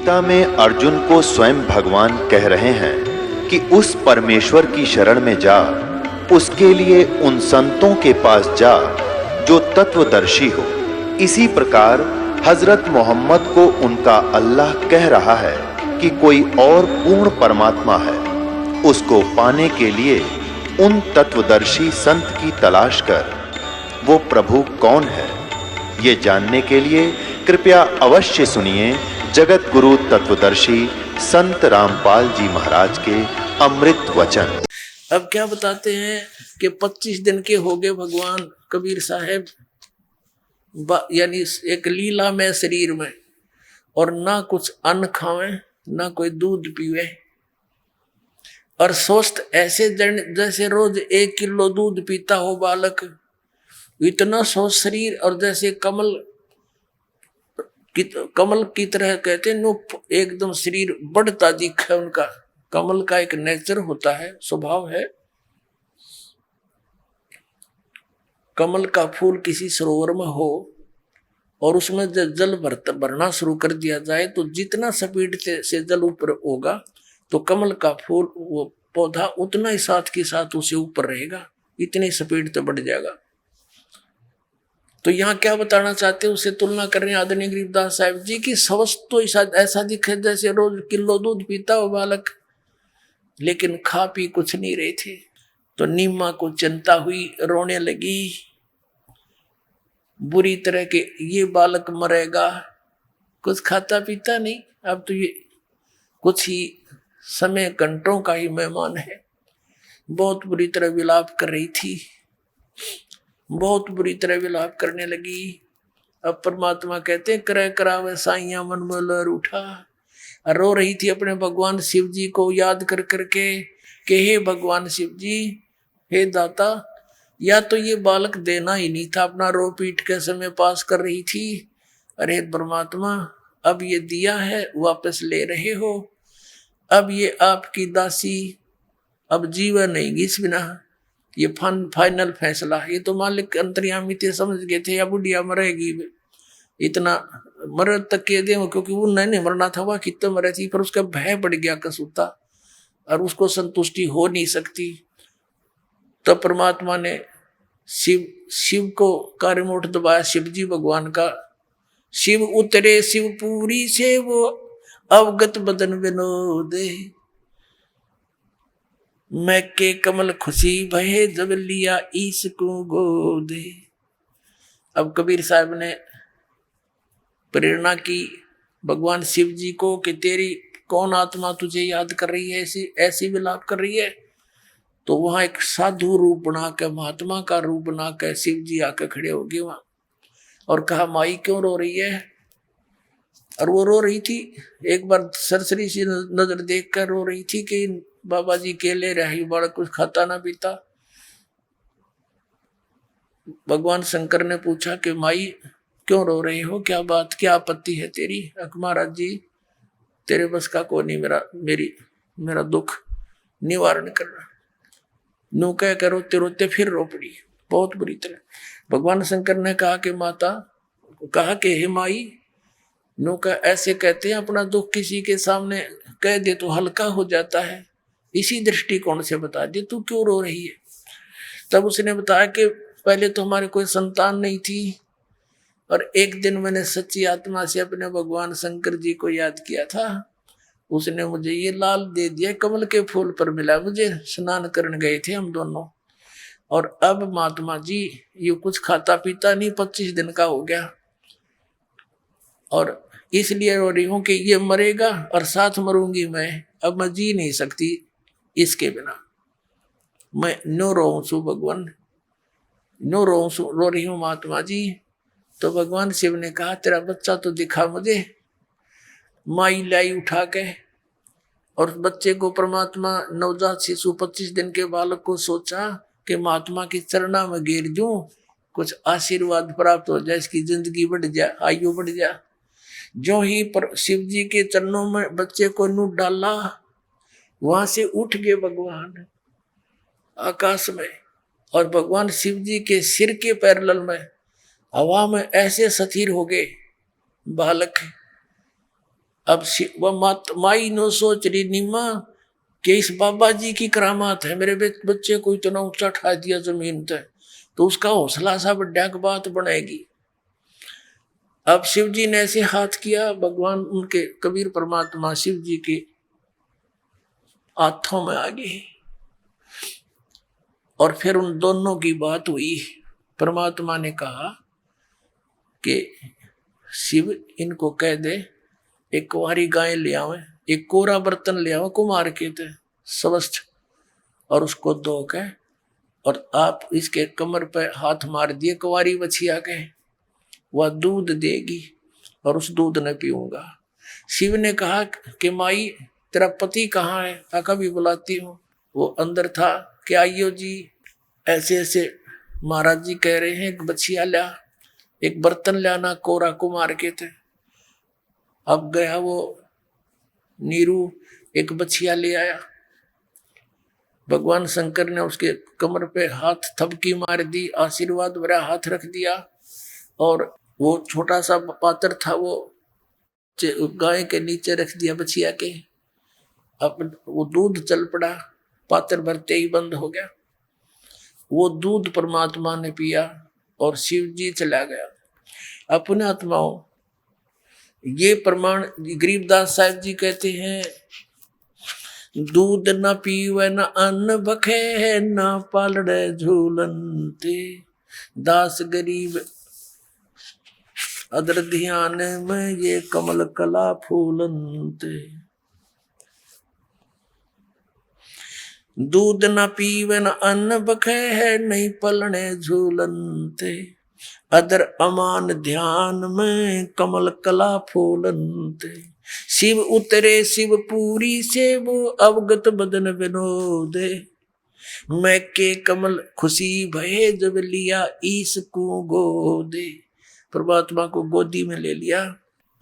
गीता में अर्जुन को स्वयं भगवान कह रहे हैं कि उस परमेश्वर की शरण में जा, उसके लिए उन संतों के पास जा जो तत्वदर्शी हो। इसी प्रकार हजरत मोहम्मद को उनका अल्लाह कह रहा है कि कोई और पूर्ण परमात्मा है, उसको पाने के लिए उन तत्वदर्शी संत की तलाश कर। वो प्रभु कौन है, ये जानने के लिए कृपया अवश्य सुनिए जगत गुरु तत्वदर्शी संत रामपाल जी महाराज के अमृत वचन। अब क्या बताते हैं कि 25 दिन के हो गए भगवान कबीर साहब, यानी एक लीला में शरीर में, और ना कुछ अन्न खावे ना कोई दूध पीवे, और स्वस्थ ऐसे जैसे रोज 1 किलो दूध पीता हो बालक, इतना स्वस्थ शरीर, और जैसे कमल की तरह कहते हैं नो, एकदम शरीर बढ़ता दिखा उनका। कमल का एक नेचर होता है, स्वभाव है। कमल का फूल किसी सरोवर में हो और उसमें जल भरना शुरू कर दिया जाए तो जितना स्पीड से जल ऊपर होगा तो कमल का फूल, वो पौधा उतना ही साथ के साथ उसे ऊपर रहेगा, इतनी स्पीड से बढ़ जाएगा। तो यहाँ क्या बताना चाहते हैं, उससे तुलना कर रहे हैं आदरणीय गरीबदास साहब जी की। स्वस्थ तो ऐसा दिखे जैसे रोज किलो दूध पीता हो बालक, लेकिन खा पी कुछ नहीं रहे थे। तो नीमा को चिंता हुई, रोने लगी बुरी तरह के, ये बालक मरेगा, कुछ खाता पीता नहीं, अब तो ये कुछ ही समय घंटों का ही मेहमान है। बहुत बुरी तरह विलाप कर रही थी, बहुत बुरी तरह विलाप करने लगी। अब परमात्मा कहते करे करावे साइया मन में लहर उठा, रो रही थी अपने भगवान शिव जी को याद कर करके कि हे भगवान शिव जी, हे दाता, या तो ये बालक देना ही नहीं था, अपना रो पीट के समय पास कर रही थी। अरे परमात्मा, अब ये दिया है वापस ले रहे हो, अब ये आपकी दासी, अब जीवन नहीं इस बिना, ये फाइनल फैसला। ये तो मालिक अंतर्यामी थे, समझ गए थे या बुढ़िया मरेगी, इतना मर तक के दे, क्योंकि वो नहीं मरना था, वह कितना मरे थी, पर उसका भय बढ़ गया कसूता और उसको संतुष्टि हो नहीं सकती। तो परमात्मा ने शिव को कार्यमोट दबाया, शिव जी भगवान का। शिव उतरे शिवपुरी से वो अवगत बदन विनोदे, मैं के कमल खुशी भये जब लिया ईश को गोदे। अब कबीर साहब ने प्रेरणा की भगवान शिव जी को कि तेरी कौन आत्मा तुझे याद कर रही है, ऐसी विलाप कर रही है। तो वहां एक साधु रूप बना के, महात्मा का रूप बना के शिव जी आके खड़े हो गए वहां और कहा, माई क्यों रो रही है? और वो रो रही थी, एक बार सरसरी सी नजर देख कर रो रही थी कि बाबा जी केले रही, बड़ा कुछ खाता ना पीता। भगवान शंकर ने पूछा कि माई क्यों रो रही हो, क्या बात, क्या आपत्ति है तेरी? महाराज जी, तेरे बस का को नहीं मेरा दुख निवारण करना। नो कह कर रोते रोते फिर रो पड़ी बहुत बुरी तरह। भगवान शंकर ने कहा कि माता, कहा कि हे माई, नो का ऐसे कहते हैं अपना दुख किसी के सामने कह दे तो हल्का हो जाता है, इसी दृष्टिकोण से बता दे तू क्यों रो रही है। तब उसने बताया कि पहले तो हमारे कोई संतान नहीं थी, और एक दिन मैंने सच्ची आत्मा से अपने भगवान शंकर जी को याद किया था, उसने मुझे ये लाल दे दिया, कमल के फूल पर मिला, मुझे स्नान करने गए थे हम दोनों, और अब महात्मा जी ये कुछ खाता पीता नहीं, 25 दिन का हो गया, और इसलिए रो रही हूं कि ये मरेगा और साथ मरूंगी मैं, अब मैं जी नहीं सकती इसके बिना, मैं नो रो सू भगवान, नो रो रही हूं महात्मा जी। तो भगवान शिव ने कहा, तेरा बच्चा तो दिखा मुझे। माई लाई उठा के, और बच्चे को परमात्मा, नवजात शिशु 25 दिन के बालक को सोचा कि महात्मा की चरणा में गिर दूं, कुछ आशीर्वाद प्राप्त हो जाए, इसकी जिंदगी बढ़ जाए, आयु बढ़ जाए। जो ही पर शिव जी के चरणों में बच्चे को नू डाला, वहां से उठ गए भगवान आकाश में, और भगवान शिव जी के सिर के पैरेलल में हवा में ऐसे स्थिर हो गए बालक, अब वह माई नो सोच रही नीमा कि इस बाबा जी की करामात है, मेरे बच्चे को इतना ऊंचा ठा दिया जमीन तक, तो उसका हौसला सा बड्डा की बात बनेगी। अब शिव जी ने ऐसे हाथ किया, भगवान उनके कबीर परमात्मा शिव जी के हाथों में आ गए और फिर उन दोनों की बात हुई। परमात्मा ने कहा कि शिव इनको कह दे एक कुंवारी गाय ले आवे, एक कोरा बर्तन ले आवे कुमार के थे स्वस्थ, और उसको धो के और आप इसके कमर पे हाथ मार दिए कुंवारी बछिया के, वह दूध देगी और उस दूध ने पीऊंगा। शिव ने कहा कि माई तेरा पति कहाँ है? आका भी बुलाती हूँ। वो अंदर था कि आइयो जी, ऐसे ऐसे महाराज जी कह रहे हैं, एक बछिया ला, एक बर्तन लाना कोरा कुमार के थे। अब गया वो नीरू, एक बछिया ले आया। भगवान शंकर ने उसके कमर पे हाथ थपकी मार दी, आशीर्वाद भरा हाथ रख दिया, और वो छोटा सा पात्र था वो गाय के नीचे रख दिया बछिया के। अब वो दूध चल पड़ा, पात्र भरते ही बंद हो गया। वो दूध परमात्मा ने पिया और शिव जी चला गया। अपने आत्माओं, ये प्रमाण गरीबदास साहिब जी कहते हैं, दूध न पीवे न अन्न बखे, न पालड़े झूलनते, दास गरीब अदर ध्यान में ये कमल कला फूलनते। दूध न पीवे न अन्न बखे, है नहीं पलने झूलनते, अदर अमान ध्यान में कमल कला फूलनते। शिव उतरे शिव पूरी से, वो अवगत बदन विनोदे, मैं के कमल खुशी भये, जब लिया ईस को गोदे। परमात्मा को गोदी में ले लिया।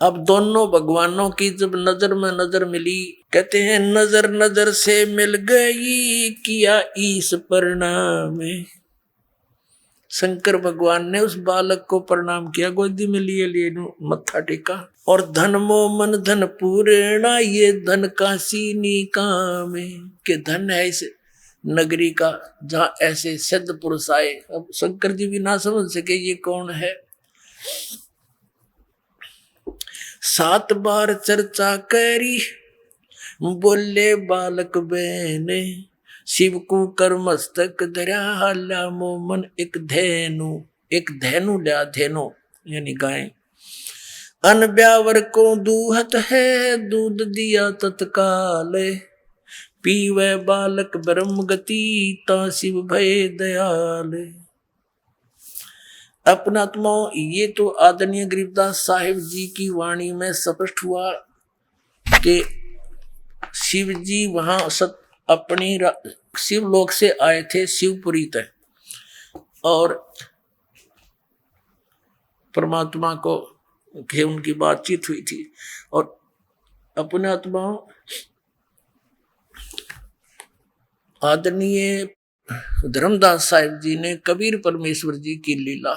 अब दोनों भगवानों की जब नजर में नजर मिली, कहते हैं नजर नजर से मिल गई, किया ईस प्रणाम। शंकर भगवान ने उस बालक को प्रणाम किया, गोदी में लिए मत्था टेका, और धन मो मन धन पूर्णा, ये धन का सीनी काम, के धन है इस नगरी का जहाँ ऐसे सिद्ध पुरुष आए। अब शंकर जी भी ना समझ सके ये कौन है। 7 बार चर्चा करी, बोले बालक बहने, शिव को कर मस्तक धरा, हाला मोमन एक धेनु। एक धेनु लिया, धेनु यानी गाय। अन ब्यावर को दूहत है, दूध दिया तत्काल, पीवे बालक ब्रह्म गति, ता शिव भय दयाल। अपना आत्माओं, ये तो आदरणीय गरीबदास साहिब जी की वाणी में स्पष्ट हुआ कि शिव जी वहां अपनी शिवलोक से आए थे शिवपुरी तक, और परमात्मा को के उनकी बातचीत हुई थी। और अपने आत्माओं, आदरणीय धर्मदास साहिब जी ने कबीर परमेश्वर जी की लीला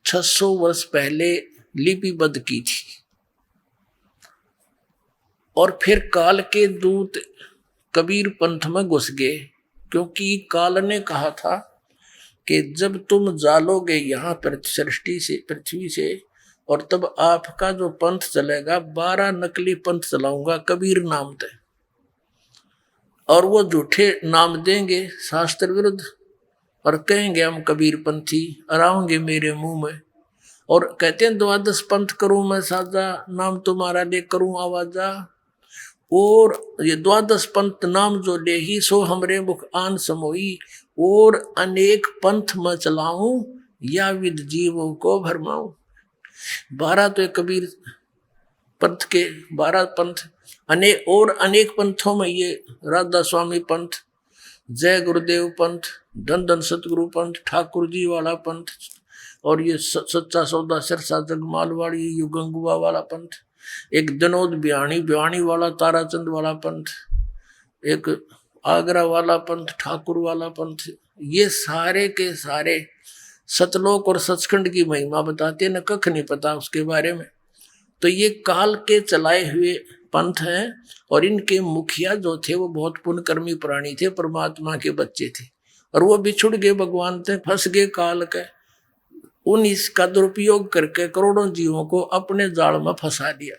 600 वर्ष पहले लिपिबद्ध की थी, और फिर काल के दूत कबीर पंथ में घुस गए, क्योंकि काल ने कहा था कि जब तुम जालोगे यहाँ पर सृष्टि से, पृथ्वी से, और तब आपका जो पंथ चलेगा, 12 नकली पंथ चलाऊंगा कबीर नाम से, और वो झूठे नाम देंगे शास्त्र विरुद्ध, और कहेंगे हम कबीर पंथी, और आऊंगे मेरे मुंह में, और कहते हैं 12 पंथ करूं मैं साजा, नाम तुम्हारा ले करूं आवाजा, और ये 12 पंथ नाम जो ले ही, सो हमरे मुख आन समोई, और अनेक पंथ में चलाऊं, या विद जीवों को भरमाऊं। 12 तो कबीर पंथ के 12 पंथ, अनेक पंथों में ये राधा स्वामी पंथ, जय गुरुदेव पंथ, धन धन सतगुरु पंथ, ठाकुर जी वाला पंथ, और ये सच्चा सौदा सिरसा जगमाल वाली युगंगुआ वाला पंथ, एक जनोद बिहानी वाला ताराचंद वाला पंथ, एक आगरा वाला पंथ, ठाकुर वाला पंथ। ये सारे के सारे सतलोक और सचखंड की महिमा बताते हैं, न कख नहीं पता उसके बारे में। तो ये काल के चलाए हुए पंथ हैं, और इनके मुखिया जो थे वो बहुत पुण्यकर्मी प्राणी थे, परमात्मा के बच्चे थे, और वो बिछुड़ गए भगवान से, फंस गए काल के। उन इसका दुरुपयोग करके करोड़ों जीवों को अपने जाल में फंसा दिया।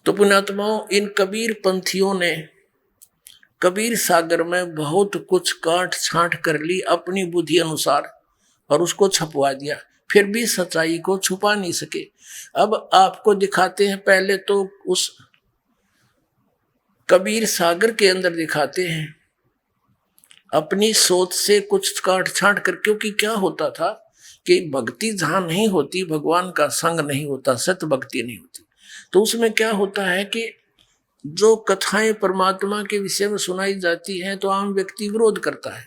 तो पुण्यात्माओं, इन कबीर पंथियों ने कबीर सागर में बहुत कुछ काट छांट कर ली अपनी बुद्धि अनुसार, और उसको छपवा दिया, फिर भी सच्चाई को छुपा नहीं सके। अब आपको दिखाते हैं, पहले तो उस कबीर सागर के अंदर दिखाते हैं अपनी सोच से कुछ काट छांट कर, क्योंकि क्या होता था कि भक्ति जहां नहीं होती, भगवान का संग नहीं होता, सत्य भक्ति नहीं होती, तो उसमें क्या होता है कि जो कथाएं परमात्मा के विषय में सुनाई जाती हैं तो आम व्यक्ति विरोध करता है,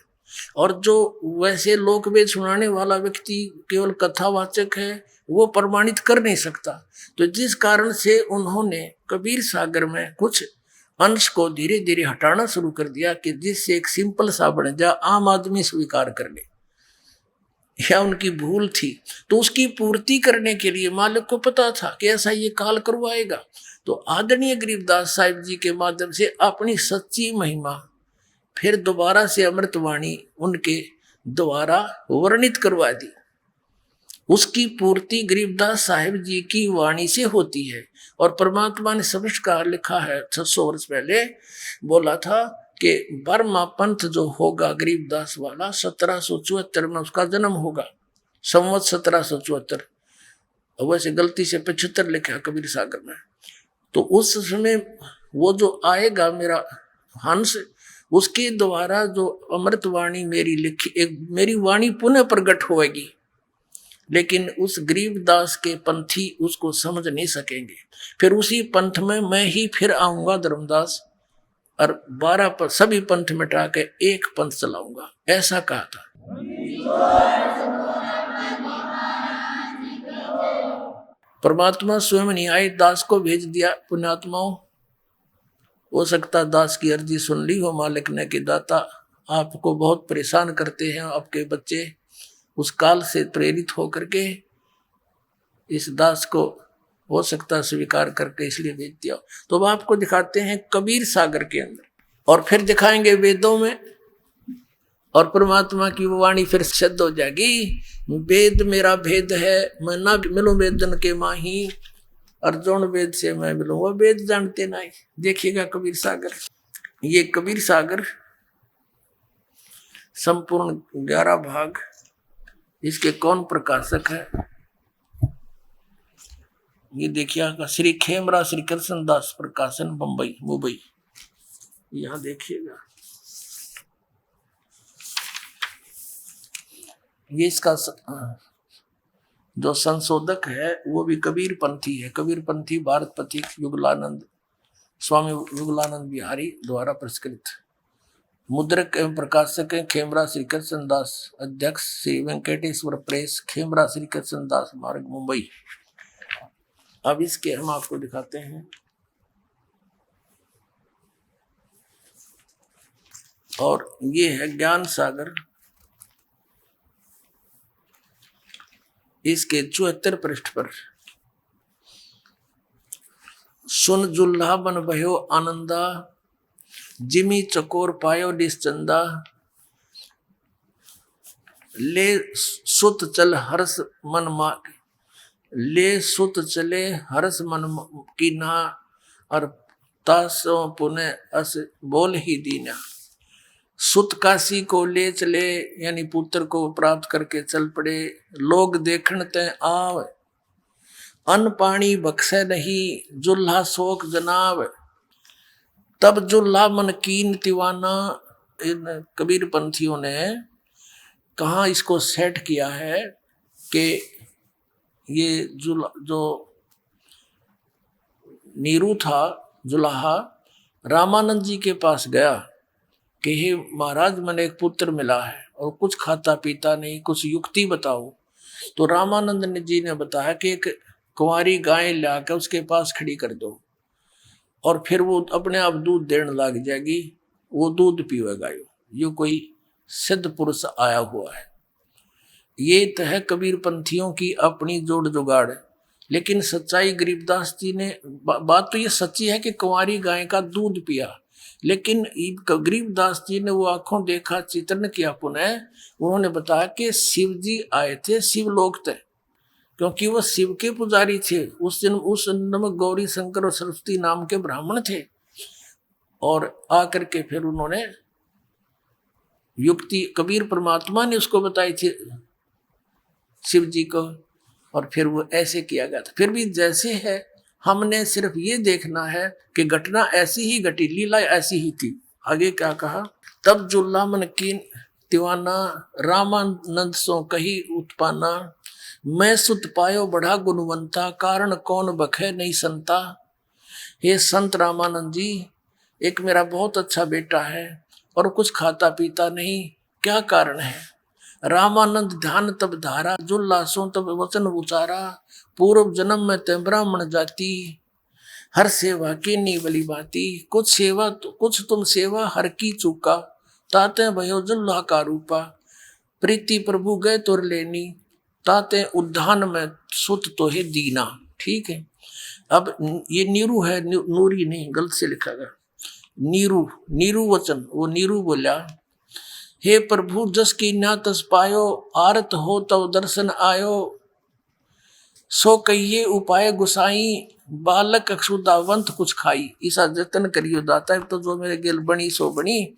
और जो वैसे लोकवेद सुनाने वाला व्यक्ति केवल कथावाचक है वो प्रमाणित कर नहीं सकता। तो जिस कारण से उन्होंने कबीर सागर में कुछ अंश को धीरे धीरे हटाना शुरू कर दिया कि जिससे एक सिंपल सा बन जा, आम आदमी स्वीकार कर ले, या उनकी भूल थी। तो उसकी पूर्ति करने के लिए मालिक को पता था कि ऐसा ये काल करवाएगा, तो आदरणीय गरीबदास साहिब जी के माध्यम से अपनी सच्ची महिमा फिर दोबारा से अमृतवाणी उनके द्वारा वर्णित करवा दी। उसकी पूर्ति गरीबदास साहिब जी की वाणी से होती है, और परमात्मा ने समझकार लिखा है 600 वर्ष पहले बोला था कि बर्मा पंथ जो होगा गरीबदास वाला 1774 में उसका जन्म होगा, संवत 1774, वैसे गलती से 75 लिखा कबीर सागर में। तो उस समय वो जो आएगा मेरा हंस, उसके द्वारा जो अमृतवाणी मेरी लिखी, एक मेरी वाणी पुनः प्रकट होएगी, लेकिन उस गरीबदास के पंथी उसको समझ नहीं सकेंगे। फिर उसी पंथ में मैं ही फिर आऊंगा धर्मदास, और 12 सभी पंथ मिटा के एक पंथ चलाऊंगा, ऐसा कहा था। परमात्मा स्वयं नहीं आए, दास को भेज दिया। पुण्यात्माओं, हो सकता दास की अर्जी सुन ली हो मालिक ने कि दाता आपको बहुत परेशान करते हैं आपके बच्चे, उस काल से प्रेरित होकर के इस दास को हो सकता स्वीकार करके इसलिए भेज दिया। तो अब आपको दिखाते हैं कबीर सागर के अंदर, और फिर दिखाएंगे वेदों में, और परमात्मा की वो वाणी फिर सिद्ध हो जाएगी। वेद मेरा भेद है, मैं ना मिलूं वेदन के माही, अर्जुन वेद से मैं मिलूं, वो वेद जानते नहीं। देखिएगा कबीर सागर, ये कबीर सागर संपूर्ण 11 भाग, इसके कौन प्रकाशक है ये देखिएगा, श्री खेमरा श्री कृष्ण दास प्रकाशन, मुंबई। यहां देखिएगा, ये इसका जो संशोधक है वो भी कबीर पंथी है। कबीर पंथी भारत पथिक युगलानंद स्वामी युगलानंद बिहारी द्वारा पुरस्कृत। मुद्रक एवं प्रकाशक है खेमरा श्री कृष्ण दास, अध्यक्ष श्री वेंकटेश्वर प्रेस, खेमरा श्री कृष्ण दास मार्ग, मुंबई। अब इसके हम आपको दिखाते हैं, और ये है ज्ञान सागर, इसके 74 पृष्ठ पर, सुन जुल्हा बन भयो आनंदा, जिमी चकोर पायो निश्चंदा, ले सुत चल हर्ष मन मा, ले सुत चले हर्ष मन की ना, और तासो पुने अस बोल ही दीना। सुत काशी को ले चले, यानी पुत्र को प्राप्त करके चल पड़े, लोग देखण ते आव, अन्न पानी बख्शे नहीं, जुल्हा शोक जनाव, तब जुल्हा मन कीन दीवाना। इन कबीर पंथियों ने कहाँ इसको सेट किया है कि ये जो नीरू था जुलाहा, रामानंद जी के पास गया कि हे महाराज मैंने एक पुत्र मिला है और कुछ खाता पीता नहीं, कुछ युक्ति बताओ। तो रामानंद जी ने बताया कि एक कुंवारी गाय लाकर उसके पास खड़ी कर दो, और फिर वो अपने आप दूध देने लग जाएगी, वो दूध पीवेगा। ये कोई सिद्ध पुरुष आया हुआ है। ये तो है कबीर पंथियों की अपनी जोड़ जुगाड़। लेकिन सच्चाई गरीबदास जी ने बात तो ये सच्ची है कि कुंवारी गाय का दूध पिया, लेकिन गरीबदास जी ने वो आंखों देखा, चित्रण किया पुनः। उन्होंने बताया कि शिव जी आए थे, शिवलोक थे, क्योंकि वो शिव के पुजारी थे। उस दिन में गौरी शंकर और सरस्वती नाम के ब्राह्मण थे, और आकर के फिर उन्होंने युक्ति कबीर परमात्मा ने उसको बताई थी शिव जी को, और फिर वो ऐसे किया गया था। फिर भी जैसे है, हमने सिर्फ ये देखना है कि घटना ऐसी ही घटी, लीला ऐसी ही थी। आगे क्या कहा, तब जुल्ला मन कीन दीवाना, रामानंद सो कही उत्पाना, मैं सुत पायो बड़ा गुणवंता, कारण कौन बखे नहीं संता। हे संत रामानंद जी, एक मेरा बहुत अच्छा बेटा है और कुछ खाता पीता नहीं, क्या कारण है। रामानंद ध्यान तब धारा, जुल्ला सो तब वचन उचारा, पूर्व जन्म में ते ब्राह्मण जाति, हर सेवा की नी बली बाती। कुछ तुम सेवा हर की चूका, ताते भयो जुल्ला का रूपा, प्रीति प्रभु गए तुर लेनी, ताते उद्यान में सुत तो है दीना। ठीक है, अब ये नीरू है, नूरी नहीं, गलत से लिखा गया, नीरू वचन। वो नीरू बोला, हे प्रभु जस की ना तस पायो, आरत हो तब दर्शन आयो, सो कहिए उपाय गुसाई, बालक अक्षुदावंत कुछ खाई। ईसा जतन करियो दाता है, तो जो मेरे गेल बनी सो बनी।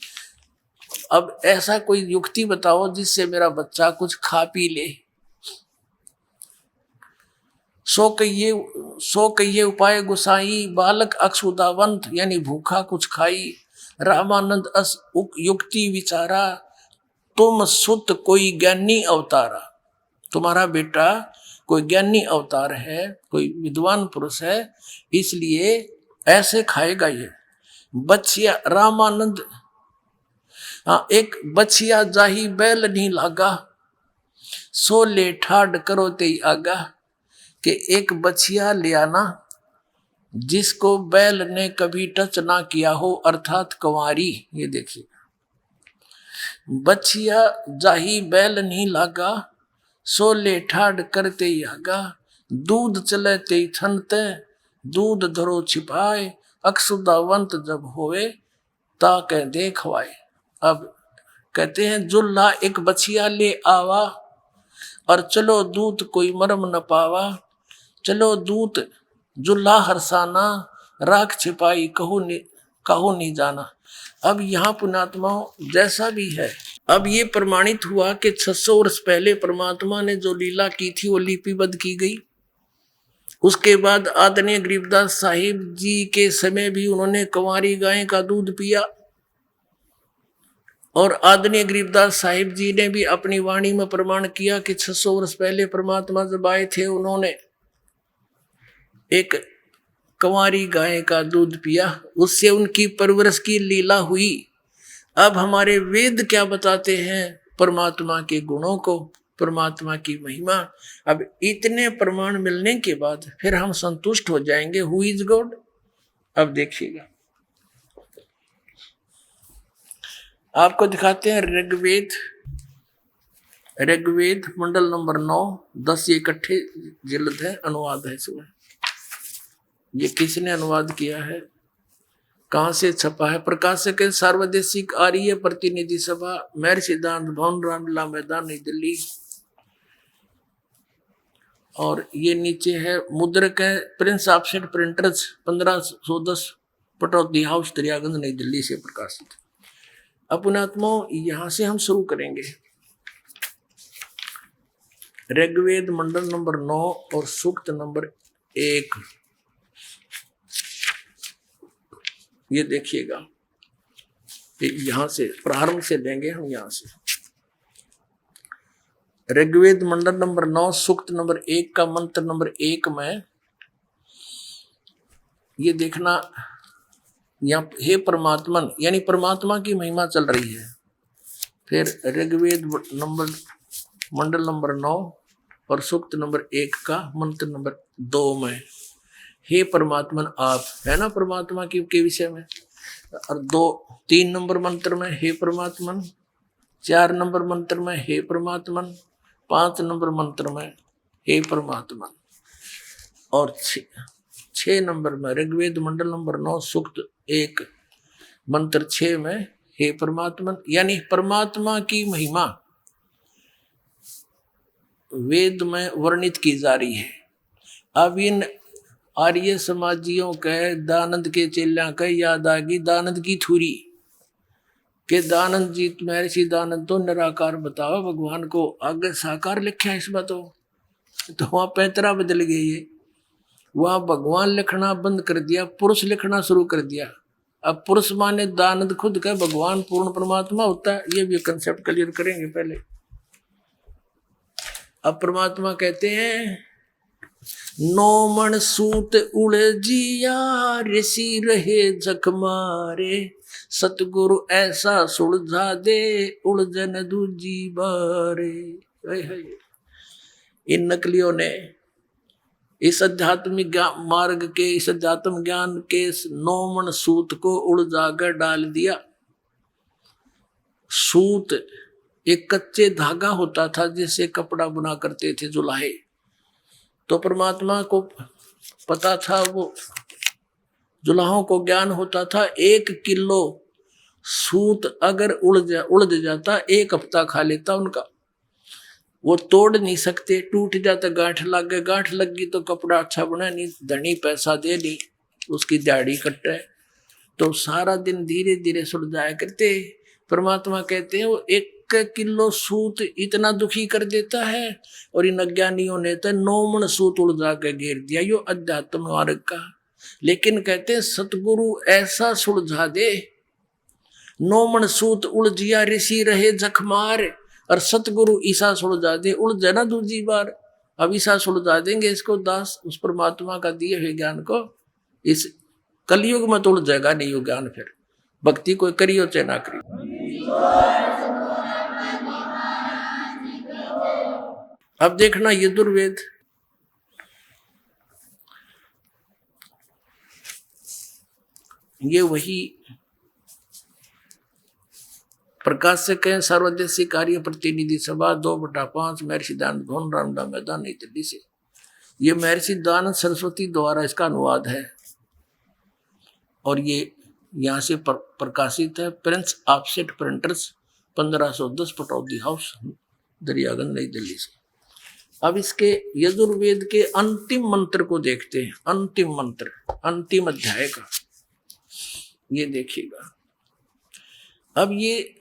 अब ऐसा कोई युक्ति बताओ जिससे मेरा बच्चा कुछ खा पी ले। सो कहिए उपाय गुसाई, बालक अक्षुदावंत यानी भूखा कुछ खाई। रामानंद अस युक्ति विचारा, तुम सुत कोई ज्ञानी अवतारा। तुम्हारा बेटा कोई ज्ञानी अवतार है, कोई विद्वान पुरुष है, इसलिए ऐसे खाएगा ये। बछिया रामानंद, हाँ, एक बछिया जाही बैल नहीं लागा, सो ले ठाड करो ते आगा। कि एक बछिया ले आना जिसको बैल ने कभी टच ना किया हो, अर्थात कुंवारी। ये देखिए, बछिया जाही बैल नहीं लागा, सो ले ठाड करते ही आगा। दूध चले ते थनते, दूध धरो छिपाए, अक्षुदावंत जब होवे ता कह दे खवाए। अब कहते हैं, जुल्ला एक बछिया ले आवा, और चलो दूत कोई मरम न पावा। चलो दूत जुल्ला हरसाना, राख छिपाई कहो नहीं जाना। अब यहाँ पुण्यात्माओं जैसा भी है, अब ये प्रमाणित हुआ कि 600 वर्ष पहले परमात्मा ने जो लीला की थी वो लिपिबद्ध की गई। उसके बाद आदरणीय गरीबदास साहिब जी के समय भी उन्होंने कुंवारी गाय का दूध पिया, और आदरणीय गरीबदास साहिब जी ने भी अपनी वाणी में प्रमाण किया कि 600 वर्ष पहले परमात्मा जब आए थे, उन्होंने एक कुंवारी गाय का दूध पिया, उससे उनकी परवरिश की लीला हुई। अब हमारे वेद क्या बताते हैं परमात्मा के गुणों को, परमात्मा की महिमा। अब इतने प्रमाण मिलने के बाद फिर हम संतुष्ट हो जाएंगे। Who is God? अब देखिएगा, आपको दिखाते हैं ऋग्वेद मंडल नंबर 9, 10 ये इकट्ठे जिल्द है, अनुवाद है इसमें। ये किसने अनुवाद किया है, कहाँ से छपा है? प्रकाशक है सार्वदेशिक आर्य प्रतिनिधि सभा, मेर सिद्धांत भवन, रामलीला मैदान, नई दिल्ली। और ये नीचे है मुद्रक है Prince offset printers 1510 Pataudi house, Daryaganj, नई दिल्ली से प्रकाशित। अपनात्माओं यहाँ से हम शुरू करेंगे। ऋग्वेद मंडल नंबर 9 और सूक्त नंबर 1। ये देखिएगा, यहां से प्रारंभ से लेंगे हम। यहां से ऋग्वेद मंडल नंबर 9 सूक्त नंबर 1 का मंत्र नंबर 1 में ये देखना, यहाँ हे परमात्मन यानी परमात्मा की महिमा चल रही है। फिर ऋग्वेद मंडल नंबर 9 और सूक्त नंबर 1 का मंत्र नंबर 2 में हे परमात्मन आप, है ना परमात्मा के विषय में। और 3 नंबर मंत्र में हे परमात्मन, 4 नंबर मंत्र में हे परमात्मन, 5 नंबर मंत्र में हे परमात्मन। और 6 नंबर में ऋग्वेद मंडल नंबर 9 सूक्त 1 मंत्र 6 में हे परमात्मा, यानी परमात्मा की महिमा वेद में वर्णित की जा रही है। अब इन आर्य समाजियों के दानंद के चेल्या के याद आ गई दानंद की थूरी के दानंद जी महर्षि दानंद तो निराकार बताओ भगवान को, आगे साकार लिखा है इस बात तो वहां पैतरा बदल गई है, वहां भगवान लिखना बंद कर दिया, पुरुष लिखना शुरू कर दिया। अब पुरुष माने दानंद खुद का भगवान पूर्ण परमात्मा होता है, ये भी कंसेप्ट क्लियर करेंगे पहले। अब परमात्मा कहते हैं नौमण सूत उलझिया ऋषि रहे जख मारे, सतगुरु ऐसा सुलझा दे उलझन दूजी बारे। इन नकलियों ने इस आध्यात्मिक मार्ग के, इस अध्यात्म ज्ञान के नौमण सूत को उलझा कर डाल दिया। सूत एक कच्चे धागा होता था जिससे कपड़ा बुना करते थे जुलाहे। तो परमात्मा को पता था, वो जुलाहों को ज्ञान होता था 1 किलो सूत अगर उलझ जाता 1 हफ्ता खा लेता उनका। वो तोड़ नहीं सकते, टूट जाता, गांठ लग गए, गांठ लग गई तो कपड़ा अच्छा बना नहीं, धनी पैसा दे नहीं, उसकी दाढ़ी कटे तो सारा दिन धीरे धीरे सुलझाया करते। परमात्मा कहते हैं वो 1 किलो सूत इतना दुखी कर देता है, और इन अज्ञानियों ने तो 9 मन सूत उलझा के घेर दिया, यो अध्यात्म मार्ग का। लेकिन कहते हैं सतगुरु ऐसा सुलझा दे, 9 मन सूत उलझिया ऋषि रहे जखमार, और सतगुरु ईसा सुलझा दे उलझे ना दूसरी बार। अब ईसा सुलझा देंगे इसको दास उस परमात्मा का दिए हुए ज्ञान को। इस कलयुग में तो उलझेगा नहीं वो ज्ञान, फिर भक्ति कोई करियो चाहे ना करियो। अब देखना यजुर्वेद, ये वही प्रकाशक है, सर्वदेशी कार्य प्रतिनिधि सभा 2/5 महर्षि दानंद भवन रामदा मैदान नई दिल्ली से। ये महर्षि दानंद सरस्वती द्वारा इसका अनुवाद है और ये यहाँ से प्रकाशित है। Prince offset printers 1510 Pataudi house Daryaganj नई दिल्ली से। अब इसके यजुर्वेद के अंतिम मंत्र को देखते हैं। अंतिम मंत्र, अंतिम अध्याय का ये देखिएगा। अब ये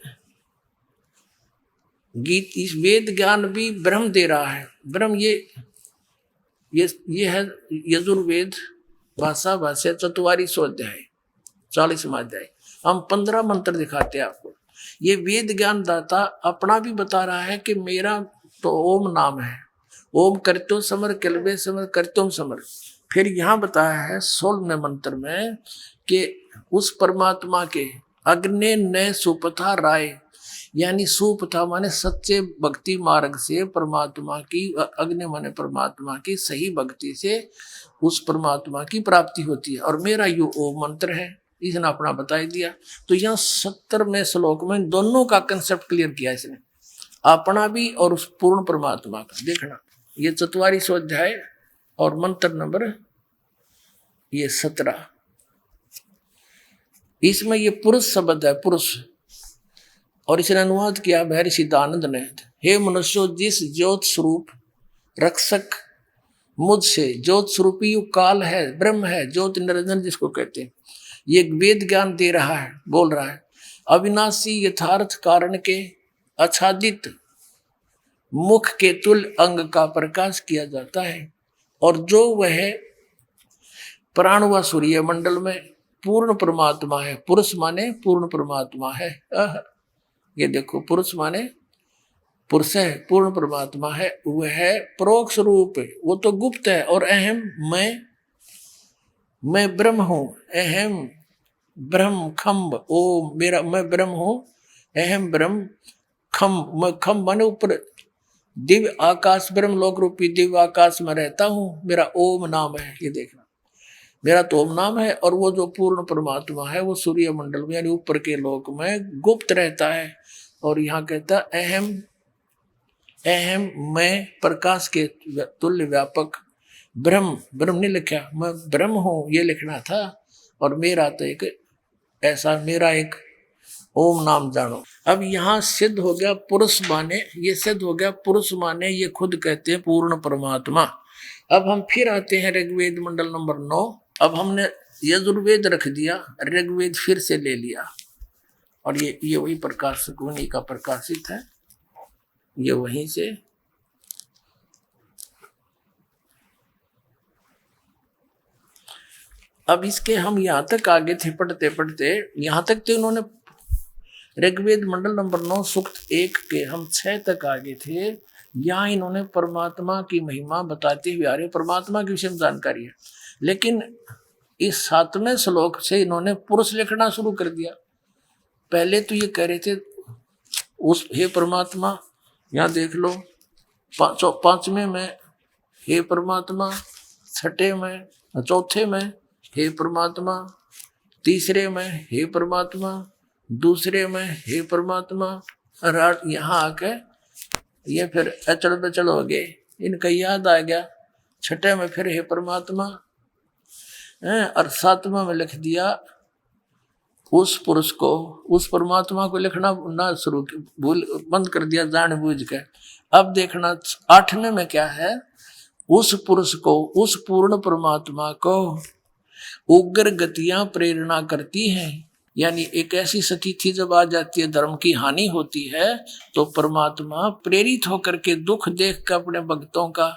गीत, इस वेद ज्ञान भी ब्रह्म दे रहा है। ब्रह्म ये है यजुर्वेद भाषा भाष्य 44वां अध्याय 40वां अध्याय। हम 15 मंत्र दिखाते हैं आपको। ये वेद ज्ञान दाता अपना भी बता रहा है कि मेरा तो ओम नाम है, ओम करतो समर कलबे समर करतोम समर। फिर यहाँ बताया है 16वें मंत्र में कि उस परमात्मा के अग्नि ने सुपथा राय, यानी सुपथा माने सच्चे भक्ति मार्ग से परमात्मा की, अग्नि माने परमात्मा की सही भक्ति से उस परमात्मा की प्राप्ति होती है। और मेरा यो ओम मंत्र है, इसने अपना बता दिया। तो यहाँ 70वें श्लोक में दोनों का कंसेप्ट क्लियर किया इसने, अपना भी और उस पूर्ण परमात्मा का। देखना ये 44वां अध्याय और मंत्र नंबर ये 17। इसमें ये पुरुष शब्द है, पुरुष, और इसने अनुवाद किया महर्षि दानंद ने। हे मनुष्यों, जिस ज्योत स्वरूप रक्षक मुझसे, ज्योत स्वरूपी यु काल है, ब्रह्म है, ज्योत निरंजन जिसको कहते हैं, ये वेद ज्ञान दे रहा है, बोल रहा है। अविनाशी यथार्थ कारण के आच्छादित मुख के तुल्य अंग का प्रकाश किया जाता है, और जो वह प्राण व सूर्य मंडल में पूर्ण परमात्मा है। पुरुष माने पूर्ण परमात्मा है। ये देखो, पुरुष माने पुरुष है, पूर्ण परमात्मा है, वह है परोक्ष रूप है, वो तो गुप्त है। और अहम मैं ब्रह्म हूं, अहम ब्रह्म खम्ब, ओ मेरा मैं ब्रह्म हूं, अहम ब्रह्म खम्ब, मैं खम्ब माने ऊपर दिव्य आकाश, ब्रह्म लोक रूपी दिव्य आकाश में रहता हूं, मेरा ओम नाम है। ये देखना, मेरा तो ओम नाम है। और वो जो पूर्ण परमात्मा है वो सूर्य मंडल में यानी ऊपर के लोक में गुप्त रहता है। और यहाँ कहता अहम मैं प्रकाश के तुल्य व्यापक, ब्रह्म ब्रह्म नहीं लिखा, मैं ब्रह्म हूं ये लिखना था। और मेरा तो एक ऐसा, मेरा एक ओम नाम जानो। अब यहाँ सिद्ध हो गया पुरुष माने, ये सिद्ध हो गया पुरुष माने ये खुद कहते हैं पूर्ण परमात्मा। अब हम फिर आते हैं ऋग्वेद मंडल नंबर 9। अब हमने यजुर्वेद रख दिया, ऋग्वेद फिर से ले लिया, और ये वही प्रकाशक उन्हीं का प्रकाशित है, ये वहीं से। अब इसके हम यहाँ तक आगे थे पढ़ते पढ़ते, यहाँ तक तो इन्होंने ऋग्वेद मंडल नंबर 9 सूक्त 1 के हम 6 तक आगे थे। यहाँ इन्होंने परमात्मा की महिमा बताते हुए आ रहे, परमात्मा के विषय में जानकारी है, लेकिन इस 7वें श्लोक से इन्होंने पुरुष लिखना शुरू कर दिया। पहले तो ये कह रहे थे उस हे परमात्मा, यहाँ देख लो 5वें में हे परमात्मा, 6ठे में, 4थे में हे परमात्मा, 3रे में हे परमात्मा, 2रे में हे परमात्मा, और यहाँ आके ये फिर अचल बचल हो गए। इनका याद आ गया 6ठे में फिर हे परमात्मा, और 7वां में लिख दिया उस पुरुष को, उस परमात्मा को लिखना ना शुरू भूल बंद कर दिया जानबूझ के। अब देखना 8वें में क्या है, उस पुरुष को, उस पूर्ण परमात्मा को उग्र गतियां प्रेरणा करती हैं। यानी एक ऐसी स्थिति जब आ जाती है, धर्म की हानि होती है, तो परमात्मा प्रेरित होकर के दुख देख कर अपने भक्तों का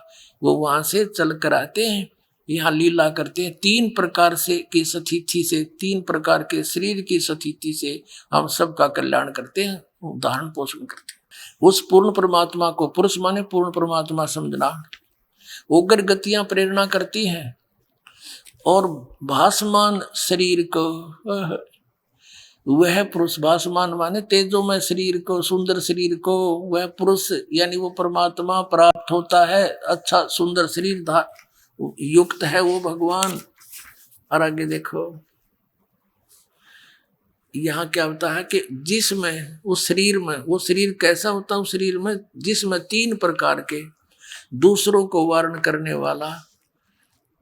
वो वहां से चल कर आते हैं, यहाँ लीला करते हैं। 3 प्रकार से की स्थिति से, 3 प्रकार के शरीर की स्थिति से हम सबका कल्याण करते हैं, उदाहरण पोषण करते हैं। उस पूर्ण परमात्मा को, पुरुष माने पूर्ण परमात्मा समझना, उग्र गतियां प्रेरणा करती हैं, और भासमान शरीर को, वह पुरुष, भासमान माने तेजोमय शरीर को, सुंदर शरीर को वह पुरुष यानी वो परमात्मा प्राप्त होता है। अच्छा सुंदर शरीर युक्त है वो भगवान। और आगे देखो यहाँ क्या होता है कि जिसमें उस शरीर में, वो शरीर कैसा होता है उस शरीर में, जिसमें 3 प्रकार के दूसरों को वारण करने वाला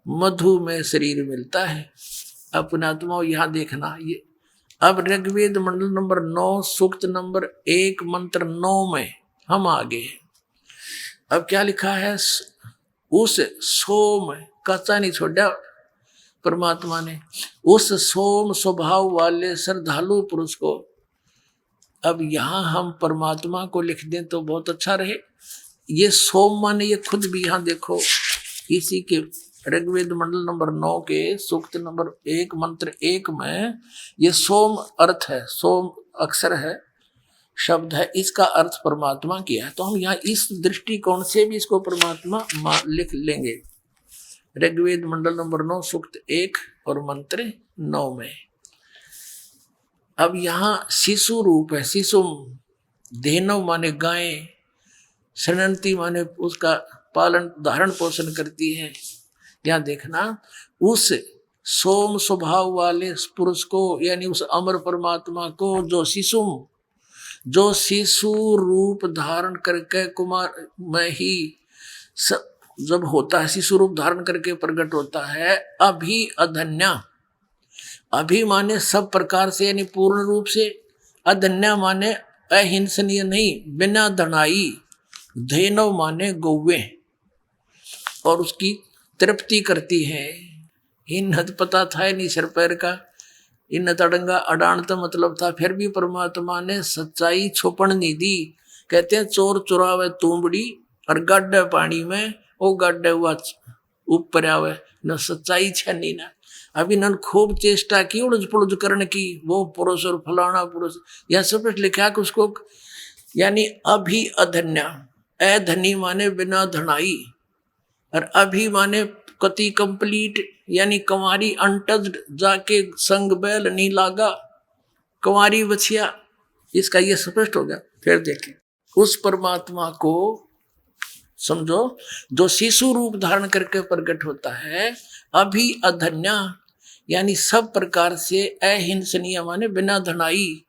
मधु में शरीर मिलता है। अपने आत्मा यहाँ देखना ये। अब ऋग्वेद मंडल नंबर 9 सूक्त नंबर 1 मंत्र 9 में हम आगे। अब क्या लिखा है, उस सोम, कच्चा नहीं छोड़ा परमात्मा ने, उस सोम स्वभाव वाले श्रद्धालु पुरुष को। अब यहाँ हम परमात्मा को लिख दें तो बहुत अच्छा रहे। ये सोम माने ये खुद भी यहाँ देखो, इसी के ऋग्वेद मंडल नंबर 9 के सूक्त नंबर 1 मंत्र 1 में ये सोम अर्थ है, सोम अक्षर है, शब्द है, इसका अर्थ परमात्मा किया है। तो हम यहाँ इस दृष्टिकोण से भी इसको परमात्मा लिख लेंगे। ऋग्वेद मंडल नंबर 9 सूक्त 1 और मंत्र 9 में। अब यहाँ शिशु रूप है, शिशु धेनु माने गाय, शरणंती माने उसका पालन धारण पोषण करती है। यहाँ देखना उस सोम स्वभाव वाले पुरुष को, यानी उस अमर परमात्मा को, जो शिशु रूप धारण करके कुमार में ही जब होता है, शिशु रूप धारण करके प्रकट होता है। अभी अधन्या, अभी माने सब प्रकार से यानी पूर्ण रूप से, अधन्या माने अहिंसनीय नहीं, बिना धनाई, धेनु माने गौवे, और उसकी तृप्ति करती है। इन हद पता था नहीं सिर पैर का, इन तड़ंगा अडान तो मतलब था, फिर भी परमात्मा ने सच्चाई छुपन नहीं दी। कहते हैं चोर चुरावे तुंबड़ी और गड्ढे पानी में, वो गड्ढे हुआ ऊपर आवे न, सच्चाई छनी ना। अभी न खूब चेष्टा की उड़ज पुड़ज करने की, वो पुरुष और फलाना पुरुष, यह सब लिखा कि उसको, यानी अभी अधन्या, अधनी माने बिना धनाई, और अभी माने कति कंप्लीट, यानी कंवारी अनटच्ड, जाके संग बैल नहीं लागा, कंवारी बछिया, इसका ये स्पष्ट हो गया। फिर देखें उस परमात्मा को समझो जो शिशु रूप धारण करके प्रकट होता है। अभी अधन्या यानी सब प्रकार से अहिंसनीय माने बिना धनाई,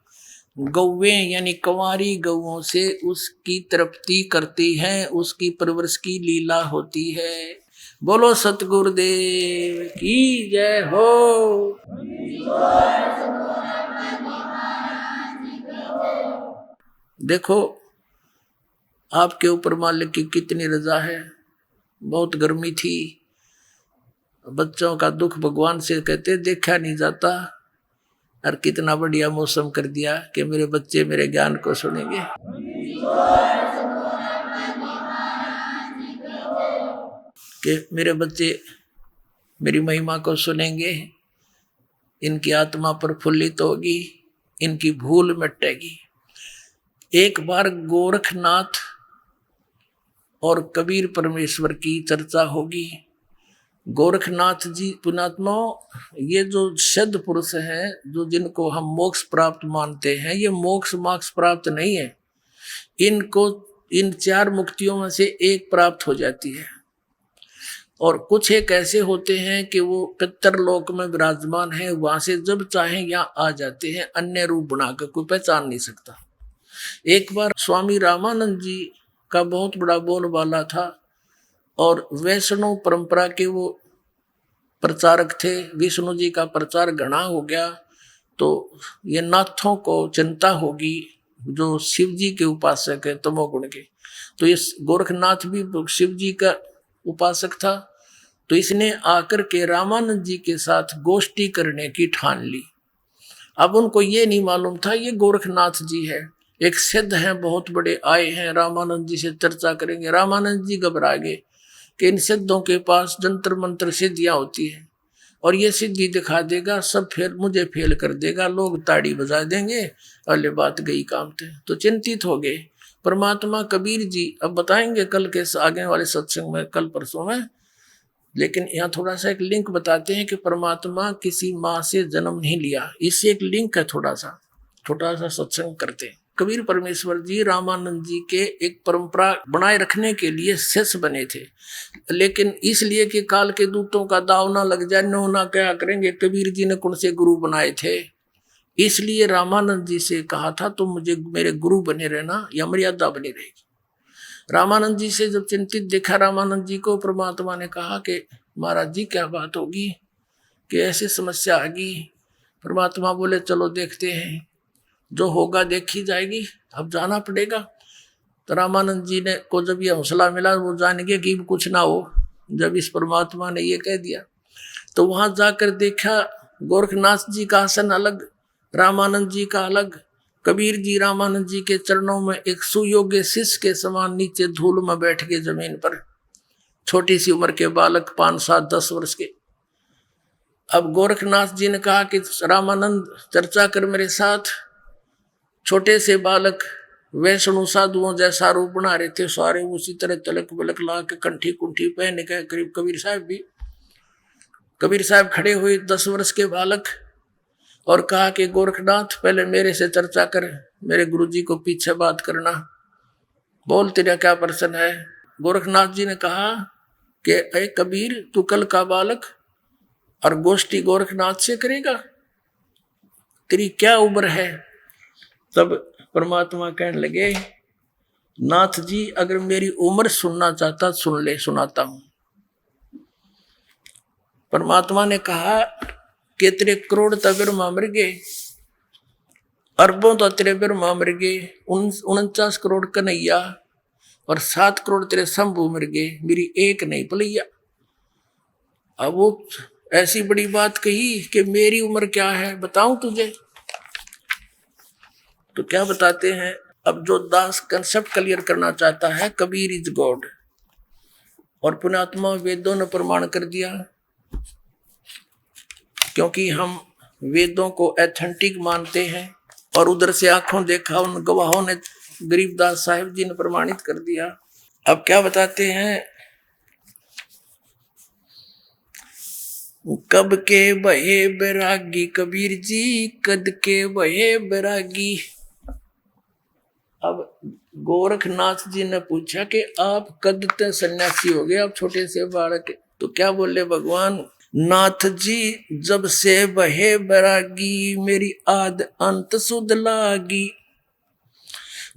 गौवे यानी कंवारी गौओं से उसकी तृप्ति करती हैं, उसकी परवरिश की लीला होती है। बोलो सतगुरुदेव की जय हो। देखो आपके ऊपर मालिक की कितनी रजा है। बहुत गर्मी थी, बच्चों का दुख भगवान से कहते देखा नहीं जाता, और कितना बढ़िया मौसम कर दिया कि मेरे बच्चे मेरे ज्ञान को सुनेंगे। कि मेरे बच्चे मेरी महिमा को सुनेंगे, इनकी आत्मा प्रफुल्लित होगी, इनकी भूल मिटेगी। एक बार गोरखनाथ और कबीर परमेश्वर की चर्चा होगी। गोरखनाथ जी पुणात्मा, ये जो सिद्ध पुरुष हैं, जो जिनको हम मोक्ष प्राप्त मानते हैं, ये मोक्ष मोक्ष प्राप्त नहीं है। इनको इन चार मुक्तियों में से एक प्राप्त हो जाती है। और कुछ एक ऐसे होते हैं कि वो पितरलोक में विराजमान है, वहां से जब चाहे यहाँ आ जाते हैं, अन्य रूप बनाकर कोई पहचान नहीं सकता। एक बार स्वामी रामानंद जी का बहुत बड़ा बोलबाला था, और वैष्णव परंपरा के वो प्रचारक थे। विष्णु जी का प्रचार घना हो गया, तो ये नाथों को चिंता होगी जो शिव जी के उपासक है तमोगुण के। तो ये गोरखनाथ भी शिव जी का उपासक था, तो इसने आकर के रामानंद जी के साथ गोष्ठी करने की ठान ली। अब उनको ये नहीं मालूम था ये गोरखनाथ जी है, एक सिद्ध हैं, बहुत बड़े आए हैं, रामानंद जी से चर्चा करेंगे। रामानंद जी घबरा गए कि इन सिद्धों के पास जंतर मंत्र सिद्धियां होती है, और ये सिद्धि दिखा देगा, सब फिर मुझे फेल कर देगा, लोग ताड़ी बजा देंगे, अले बात गई काम थे। तो चिंतित हो गए। परमात्मा कबीर जी अब बताएंगे कल के आगे वाले सत्संग में, कल परसों में, लेकिन यहाँ थोड़ा सा एक लिंक बताते हैं कि परमात्मा किसी माँ से जन्म नहीं लिया। इससे एक लिंक है, छोटा सा सत्संग करते हैं। कबीर परमेश्वर जी रामानंद जी के एक परंपरा बनाए रखने के लिए शिष्य बने थे, लेकिन इसलिए कि काल के दूतों का दाव ना लग जाए, नो ना क्या करेंगे, कबीर जी ने कौन से गुरु बनाए थे, इसलिए रामानंद जी से कहा था तुम मुझे मेरे गुरु बने रहना, या मर्यादा बनी रहेगी। रामानंद जी से जब चिंतित देखा रामानंद जी को, परमात्मा ने कहा कि महाराज जी क्या बात होगी कि ऐसी समस्या आ गई। परमात्मा बोले चलो देखते हैं, जो होगा देखी जाएगी, अब जाना पड़ेगा। तो रामानंद जी ने को जब ये हौसला मिला, वो जान गए कि कुछ ना हो, जब इस परमात्मा ने ये कह दिया। तो वहां जाकर देखा गोरखनाथ जी का आसन अलग, रामानंद जी का अलग। कबीर जी रामानंद जी के चरणों में एक सुयोग्य शिष्य के समान नीचे धूल में बैठ के जमीन पर, छोटी सी उम्र के बालक 5, 7, 10 वर्ष के। अब गोरखनाथ जी ने कहा कि रामानंद चर्चा कर मेरे साथ। छोटे से बालक वैष्णु साधुओं जैसा रूप बना रहे थे, सारे उसी तरह तलक बलक ला के कंठी कुंठी पहन के करीब कबीर साहब खड़े हुए 10 वर्ष के बालक, और कहा कि गोरखनाथ पहले मेरे से चर्चा कर, मेरे गुरुजी को पीछे बात करना, बोल तेरा क्या प्रश्न है। गोरखनाथ जी ने कहा कि अरे कबीर तू कल का बालक और गोष्ठी गोरखनाथ से करेगा, तेरी क्या उम्र है। तब परमात्मा कहने लगे नाथ जी अगर मेरी उम्र सुनना चाहता सुन ले, सुनाता हूं। परमात्मा ने कहा कि तेरे करोड़ तो ब्रह्मा मर गए, अरबों तो तेरे ब्रह्मा मर गए, 49 करोड़ कन्हैया, और 7 करोड़ तेरे शंभू मर गए, मेरी एक नहीं पलैया। अब वो ऐसी बड़ी बात कही कि मेरी उम्र क्या है बताऊं तुझे। तो क्या बताते हैं, अब जो दास कंसेप्ट क्लियर करना चाहता है, कबीर इज गॉड, और पुण्यात्मा वेदों ने प्रमाण कर दिया, क्योंकि हम वेदों को एथेंटिक मानते हैं, और उधर से आंखों देखा उन गवाहों ने, गरीबदास साहिब जी ने प्रमाणित कर दिया। अब क्या बताते हैं, कब के बहे बैरागी कबीर जी, कद के बहे बैरागी। अब गोरखनाथ जी ने पूछा कि आप कद तक सन्यासी हो गए, आप छोटे से बालक। तो क्या बोले भगवान, नाथ जी जब से बहे बैरागी, मेरी आद अंत सुध लागी,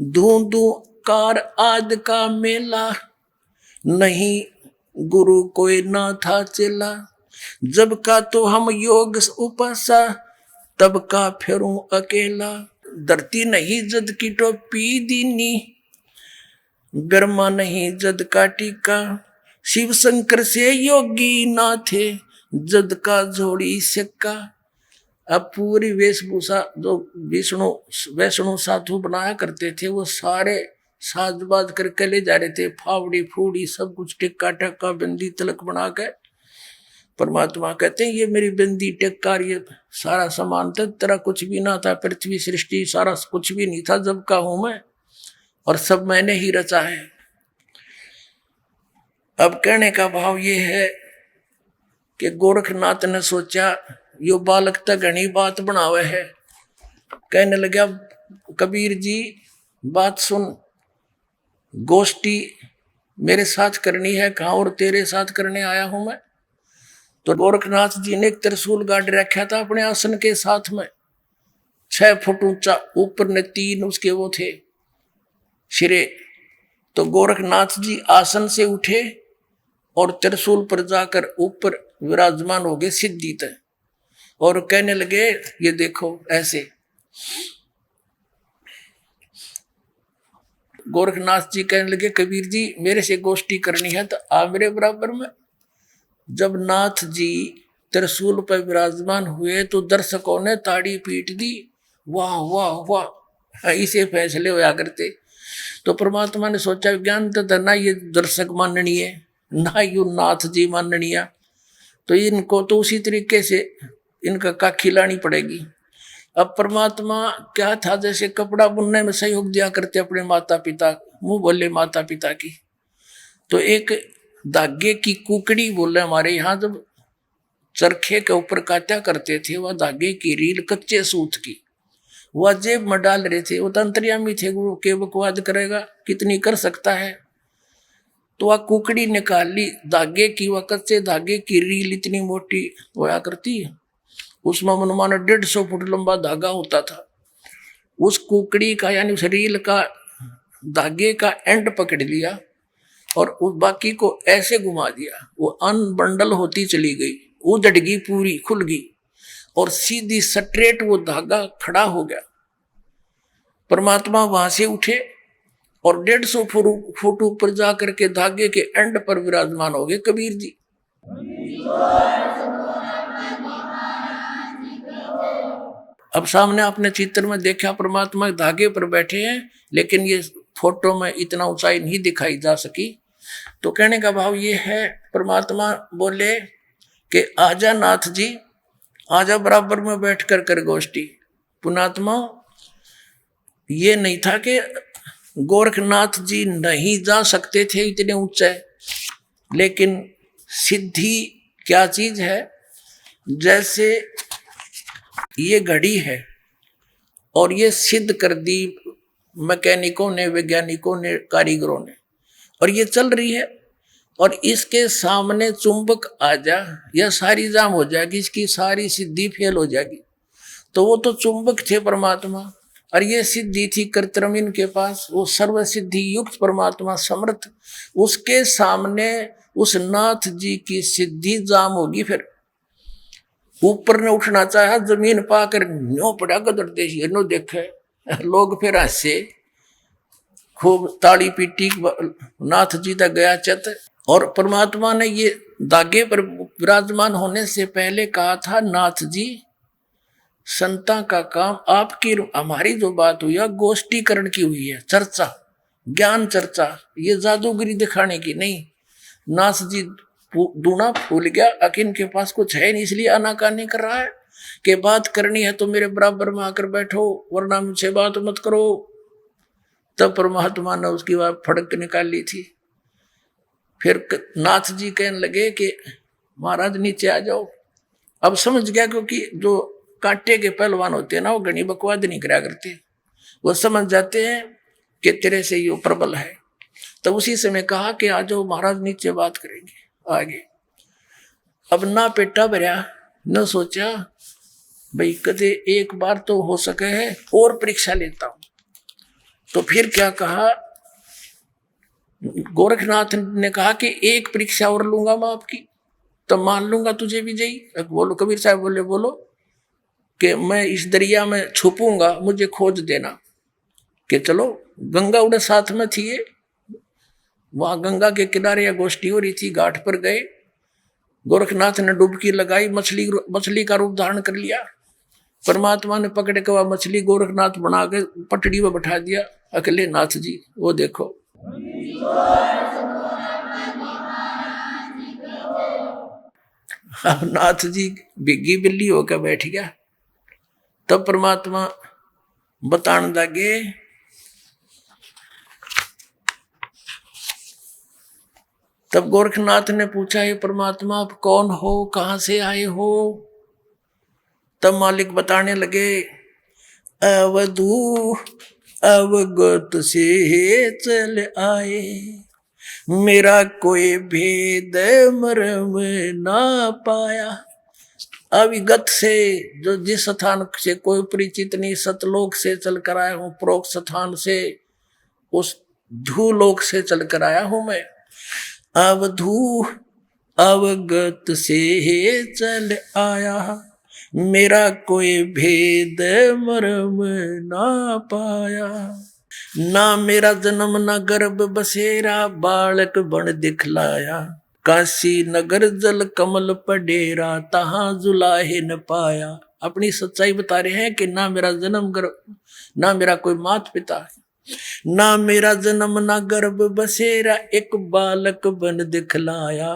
धूं धूं कार आद का मेला, नहीं गुरु कोई ना था चेला, जब का तो हम योग उपासा, तब का फिरूं अकेला। धरती नहीं जद की टोपी दीनी, ब्रह्मा नहीं जद का टीका, शिव शंकर से योगी ना थे, जद का जोड़ी सिक्का। अब पूरी वेशभूषा जो वैष्णो साधु बनाया करते थे, वो सारे साजबाज करके ले जा रहे थे, फावड़ी फूड़ी सब कुछ, टिक्का टक्का बिंदी तिलक बना के। परमात्मा कहते हैं ये मेरी बिंदी टिक्का ये सारा सामान था, तेरा कुछ भी ना था, पृथ्वी सृष्टि सारा कुछ भी नहीं था, जब का हूं मैं, और सब मैंने ही रचा है। अब कहने का भाव ये है कि गोरखनाथ ने सोचा यो बालक तक घनी बात बनावे है। कहने लगा कबीर जी बात सुन, गोष्ठी मेरे साथ करनी है कहाँ, और तेरे साथ करने आया हूं मैं। तो गोरखनाथ जी ने एक त्रिशूल गाड़ रखा था अपने आसन के साथ में, 6 फुट ऊंचा, ऊपर ने 3 उसके वो थे सिरे। तो गोरखनाथ जी आसन से उठे और त्रिशूल पर जाकर ऊपर विराजमान हो गए सिद्धि तक, और कहने लगे ये देखो ऐसे। गोरखनाथ जी कहने लगे कबीर जी मेरे से गोष्ठी करनी है तो आ मेरे बराबर में। जब नाथ जी त्रिशूल पर विराजमान हुए तो दर्शकों ने ताड़ी पीट दी, वाह वाह वाह, इसे फैसले होया करते। तो परमात्मा ने सोचा ज्ञान तो ना ये दर्शक माननी है ना यू नाथ जी माननिया, तो इनको तो उसी तरीके से इनका का खिलानी पड़ेगी। अब परमात्मा क्या था, जैसे कपड़ा बुनने में सहयोग दिया करते अपने माता पिता, मुंह बोले माता पिता की, तो एक धागे की कुकड़ी बोले हमारे यहाँ, जब चरखे के ऊपर काटा करते थे, वह धागे की रील कच्चे सूत की वह जेब में डाल रहे थे। वो तंत्रियामी थे, वो के बकवाद करेगा कितनी कर सकता है। तो वह कुकड़ी निकाल ली धागे की, वह कच्चे धागे की रील इतनी मोटी होया करती है, उसमें मनमाना 150 फुट लंबा धागा होता था। उस कुकड़ी का यानी उस रील का धागे का एंड पकड़ लिया और उस बाकी को ऐसे घुमा दिया, वो अनबंडल होती चली गई, उजड़ गई पूरी, खुल गई और सीधी स्ट्रेट वो धागा खड़ा हो गया। परमात्मा वहां से उठे और 150 फुट ऊपर जाकर के धागे के एंड पर विराजमान हो गए कबीर जी। अब सामने आपने चित्र में देखा परमात्मा धागे पर बैठे हैं, लेकिन ये फोटो में इतना ऊंचाई नहीं दिखाई जा सकी। तो कहने का भाव ये है, परमात्मा बोले कि आजा नाथ जी, आजा बराबर में बैठ कर गोष्ठी। पुणात्मा ये नहीं था कि गोरखनाथ जी नहीं जा सकते थे इतने ऊंचे, लेकिन सिद्धि क्या चीज है, जैसे ये घड़ी है और ये सिद्ध कर दी मैकेनिकों ने, वैज्ञानिकों ने, कारीगरों ने, और ये चल रही है, और इसके सामने चुंबक आ जा या सारी जाम हो जाएगी, इसकी सारी सिद्धि फेल हो जाएगी। तो वो तो चुंबक थे परमात्मा, और ये सिद्धि थी कर्तव्य इनके पास, वो सर्व सिद्धि युक्त परमात्मा समर्थ, उसके सामने उस नाथ जी की सिद्धि जाम होगी। फिर ऊपर ने उठना चाहा, जमीन पाकर न्यो पड़ा गदर देश नो देखे, लोग फिर हंसे, खूब ताली पीटी, नाथ जी तक गया चत। और परमात्मा ने ये धागे पर विराजमान होने से पहले कहा था, नाथ जी संता का काम आपकी हमारी जो बात हुई है गोष्ठीकरण की हुई है, चर्चा, ज्ञान चर्चा, ये जादूगरी दिखाने की नहीं। नाथ जी दूना फूल गया, अकिन के पास कुछ है नहीं, इसलिए आनाकानी कर रहा है कि बात करनी है तो मेरे बराबर में आकर बैठो, वरना मुझसे बात मत करो। तब परमात्मा ने उसकी बात फड़क निकाल ली थी। फिर नाथ जी कहने लगे कि महाराज नीचे आ जाओ। अब समझ गया, क्योंकि जो कांटे के पहलवान होते हैं ना, वो घनी बकवाद नहीं करा करते, वो समझ जाते हैं कि तेरे से ये प्रबल है। तब उसी समय कहा कि आ जाओ महाराज, नीचे बात करेंगे आगे। अब ना पेटा भरा, न सोचा भाई कदे एक बार तो हो सके है और परीक्षा लेता हूं। तो फिर क्या कहा, गोरखनाथ ने कहा कि एक परीक्षा और लूंगा मैं आपकी, तब मान लूंगा तुझे विजयी। बोलो कबीर साहब बोले बोलो कि मैं इस दरिया में छुपूंगा, मुझे खोज देना। कि चलो, गंगा उड़े साथ में थी, ये वहां गंगा के किनारे गोष्ठी हो रही थी, घाट पर गए, गोरखनाथ ने डुबकी लगाई, मछली का रूप धारण कर लिया। परमात्मा ने पकड़ के वह मछली गोरखनाथ बना के पटड़ी में बैठा दिया। अकेले नाथ जी वो देखो, अब नाथ जी बिग्गी बिल्ली होकर बैठ गया। तब परमात्मा बताने लगे, तब गोरखनाथ ने पूछा, हे परमात्मा आप कौन हो, कहां से आए हो? तब मालिक बताने लगे, अवधू अवगत से चल आए, मेरा कोई भेद मर्म ना पाया। अविगत से, जो जिस स्थान से कोई परिचित नहीं, सतलोक से चल कर आया हूं, प्रोक्त स्थान से, उस धूलोक से चल कर आया हूं मैं। अवधू अवगत से चल आया, मेरा कोई भेद मर्म ना पाया। ना मेरा जन्म ना गर्भ बसेरा, बालक बन दिखलाया, काशी नगर जल कमल पडेरा, तहां जुलाहे न पाया। अपनी सच्चाई बता रहे हैं कि ना मेरा जन्म गर्भ, ना मेरा कोई माता पिता, ना मेरा जन्म ना गर्भ बसेरा, एक बालक बन दिखलाया,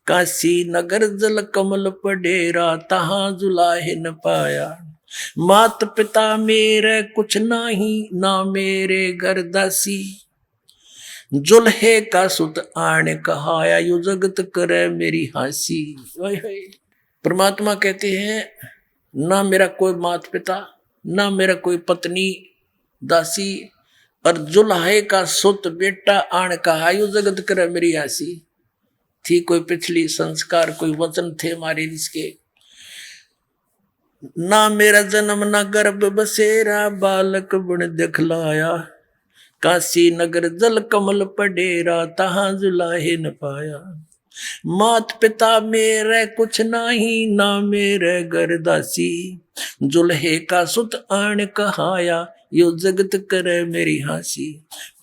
काशी नगर जल कमल पडेरा, तहां जुलाहे न पाया। मात पिता मेरे कुछ नाही, ना मेरे घर दासी, जुल्हे का सुत आने कहाया, यू जगत करे मेरी हासी। परमात्मा कहते हैं, ना मेरा कोई माता पिता, ना मेरा कोई पत्नी दासी, और जुल्हे का सुत बेटा आने कहा, यू जगत करे मेरी हासी। थी कोई पिछली संस्कार, कोई वचन थे हमारे इसके। ना मेरा जन्म ना गर्भ बसेरा, बालक बन दिखलाया, काशी नगर जल कमल पडेरा, तहां जुलाहे न पाया। मात पिता मेरे कुछ नाही, ना मेरे घर दासी, जुल्हे का सुत आन कहाया, यो जगत करे मेरी हासी।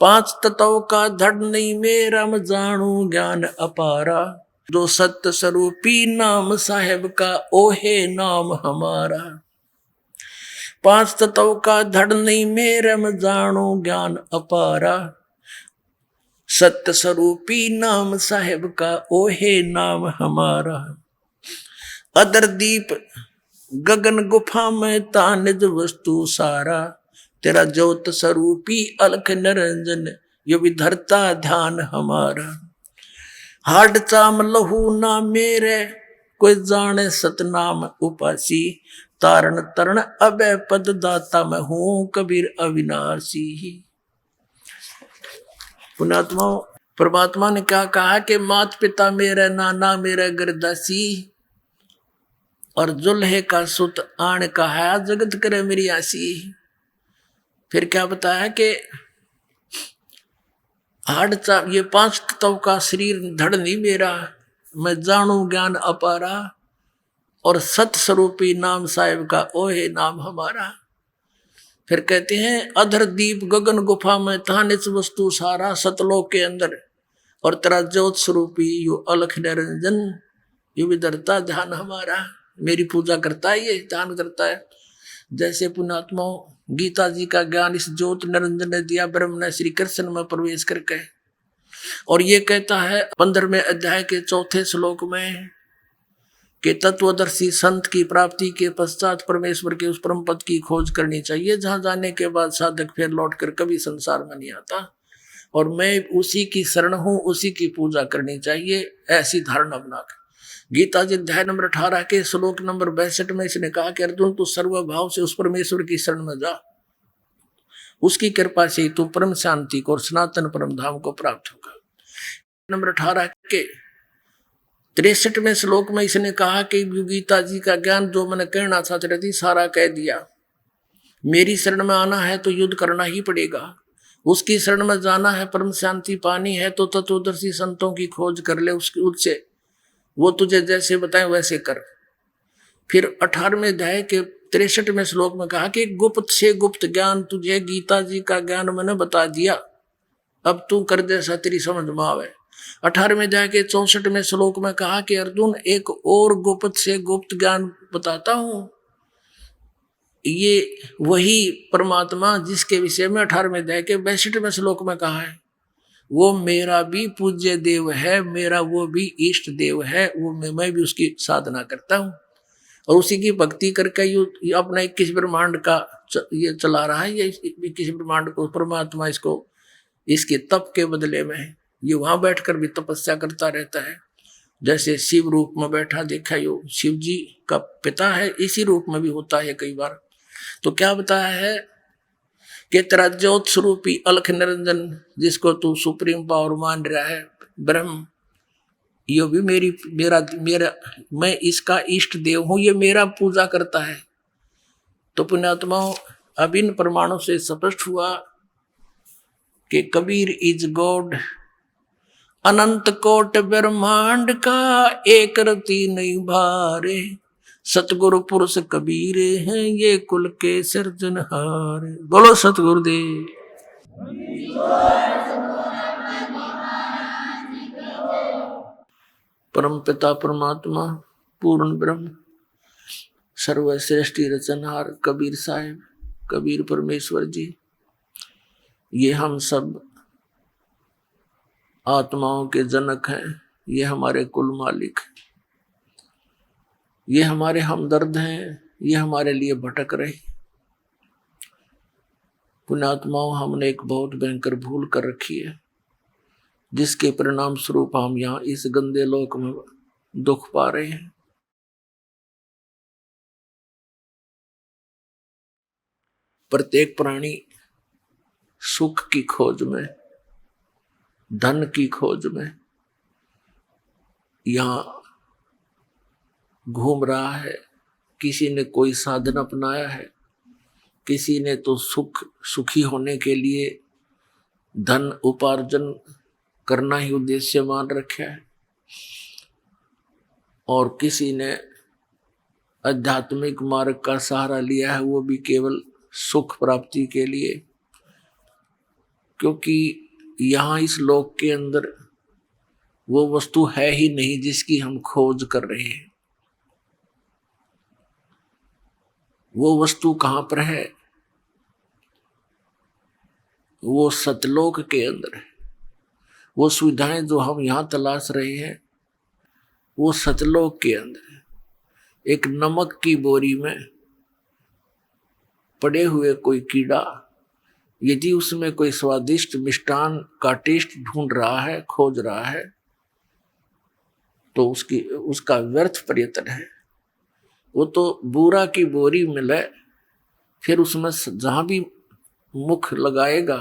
पांच तत्व का धड़ नहीं मेरा, मैं जानू ज्ञान अपारा, जो सत्य स्वरूपी नाम साहेब का, ओहे नाम हमारा। पांच तत्व का धड़ नहीं मेरे, मैं जानू ज्ञान अपारा, सत्य स्वरूपी नाम साहेब का, ओहे नाम हमारा। अदर दीप गगन गुफा में, तानिज वस्तु सारा, तेरा ज्योत स्वरूपी अलख निरंजन, यो भी धरता ध्यान हमारा। हाड चाम लहू ना मेरे, कोई जाने सतनाम उपासी, तारण तरण अभय पद दाता, मैं हूं कबीर अविनाशी। पुण्यात्मा, परमात्मा ने क्या कहा कि मात पिता मेरे नाना मेरे गर्दासी, और जुल्हे का सुत आन कहा, जगत करे मेरी आसी। फिर क्या बताया कि हाड चाम, ये पांच तत्व का शरीर धड़ नहीं मेरा, मैं जानू ज्ञान अपारा, और सत स्वरूपी नाम साहेब का, ओहे नाम हमारा। फिर कहते हैं, अधर दीप गगन गुफा में, तानिच वस्तु सारा, सतलोक के अंदर, और तेरा ज्योत स्वरूपी यू अलख निरंजन, यू भी धरता ध्यान हमारा। मेरी पूजा करता है, ये ध्यान करता है। जैसे पुण्यात्माओं, गीता जी का ज्ञान इस ज्योत निरंजन ने दिया, ब्रह्म ने श्री कृष्ण में प्रवेश करके। और ये कहता है 15वें अध्याय के 4थे श्लोक में कि तत्वदर्शी संत की प्राप्ति के पश्चात परमेश्वर के उस परम पद की खोज करनी चाहिए, जहां जाने के बाद साधक फिर लौटकर कभी संसार में नहीं आता, और मैं उसी की शरण हूं, उसी की पूजा करनी चाहिए, ऐसी धारणा बनाकर। गीता जी अध्याय नंबर 18 के श्लोक नंबर 62 में इसने कहा कि अर्जुन, तू सर्वभाव से उस परमेश्वर की शरण में जा, उसकी कृपा से तू परम शांति को और सनातन परम धाम को प्राप्त होगा। नंबर 18 के 63वें श्लोक में इसने कहा कि गीता जी का ज्ञान जो मैंने कहना चाहती थी सारा कह दिया, मेरी शरण में आना है तो युद्ध करना ही पड़ेगा, उसकी शरण में जाना है, परम शांति पानी है, तो तत्वदर्शी संतों की खोज कर ले उससे, वो तुझे जैसे बताए वैसे कर। फिर 18वें अध्याय के 63वें श्लोक में कहा कि गुप्त से गुप्त ज्ञान तुझे गीता जी का ज्ञान मैंने बता दिया, अब तू कर जैसा तेरी समझ में आवे। 18वें अध्याय के 64वें श्लोक में कहा कि अर्जुन एक और गुप्त से गुप्त ज्ञान बताता हूं, ये वही परमात्मा जिसके विषय में 18वें अध्याय के 62वें श्लोक में कहा है, वो मेरा भी पूज्य देव है, मेरा वो भी इष्ट देव है, वो मैं भी उसकी साधना करता हूँ और उसी की भक्ति करके ये अपना 21 ब्रह्मांड का ये चला रहा है। ये 21 ब्रह्मांड को परमात्मा इसको इसके तप के बदले में ये वहां बैठकर भी तपस्या करता रहता है। जैसे शिव रूप में बैठा देखा, यो शिव जी का पिता है, इसी रूप में भी होता है कई बार। तो क्या बताया है कि तेरा ज्योत स्वरूपी अलख निरंजन जिसको तू सुप्रीम पावर मान रहा है ब्रह्म, ये भी मेरा मैं इसका इष्ट देव हूं, ये मेरा पूजा करता है। तो पुण्यात्माओं, अब इन प्रमाणों से स्पष्ट हुआ कि कबीर इज गॉड, अनंत कोट ब्रह्मांड का एक रति नहीं भारे, सतगुरु पुरुष कबीर हैं ये कुल के सिरजनहार। बोलो सतगुरुदेव। परम पिता परमात्मा पूर्ण ब्रह्म सर्वश्रेष्ठी रचनहार कबीर साहिब, कबीर परमेश्वर जी, ये हम सब आत्माओं के जनक हैं, ये हमारे कुल मालिक, ये हमारे हमदर्द हैं, ये हमारे लिए भटक रहे। पुण्यात्माओं, हमने एक बहुत भयंकर भूल कर रखी है, जिसके परिणाम स्वरूप हम यहाँ इस गंदे लोक में दुख पा रहे हैं। प्रत्येक प्राणी सुख की खोज में, धन की खोज में यहाँ घूम रहा है। किसी ने कोई साधन अपनाया है, किसी ने तो सुखी होने के लिए धन उपार्जन करना ही उद्देश्य मान रखा है, और किसी ने आध्यात्मिक मार्ग का सहारा लिया है, वो भी केवल सुख प्राप्ति के लिए। क्योंकि यहाँ इस लोक के अंदर वो वस्तु है ही नहीं जिसकी हम खोज कर रहे हैं। वो वस्तु कहाँ पर है? वो सतलोक के अंदर है। वो सुविधाएं जो हम यहाँ तलाश रहे हैं वो सतलोक के अंदर है। एक नमक की बोरी में पड़े हुए कोई कीड़ा यदि उसमें कोई स्वादिष्ट मिष्टान का टेस्ट ढूंढ रहा है, खोज रहा है, तो उसका व्यर्थ प्रयत्न है। वो तो बूरा की बोरी मिले, फिर उसमें जहां भी मुख लगाएगा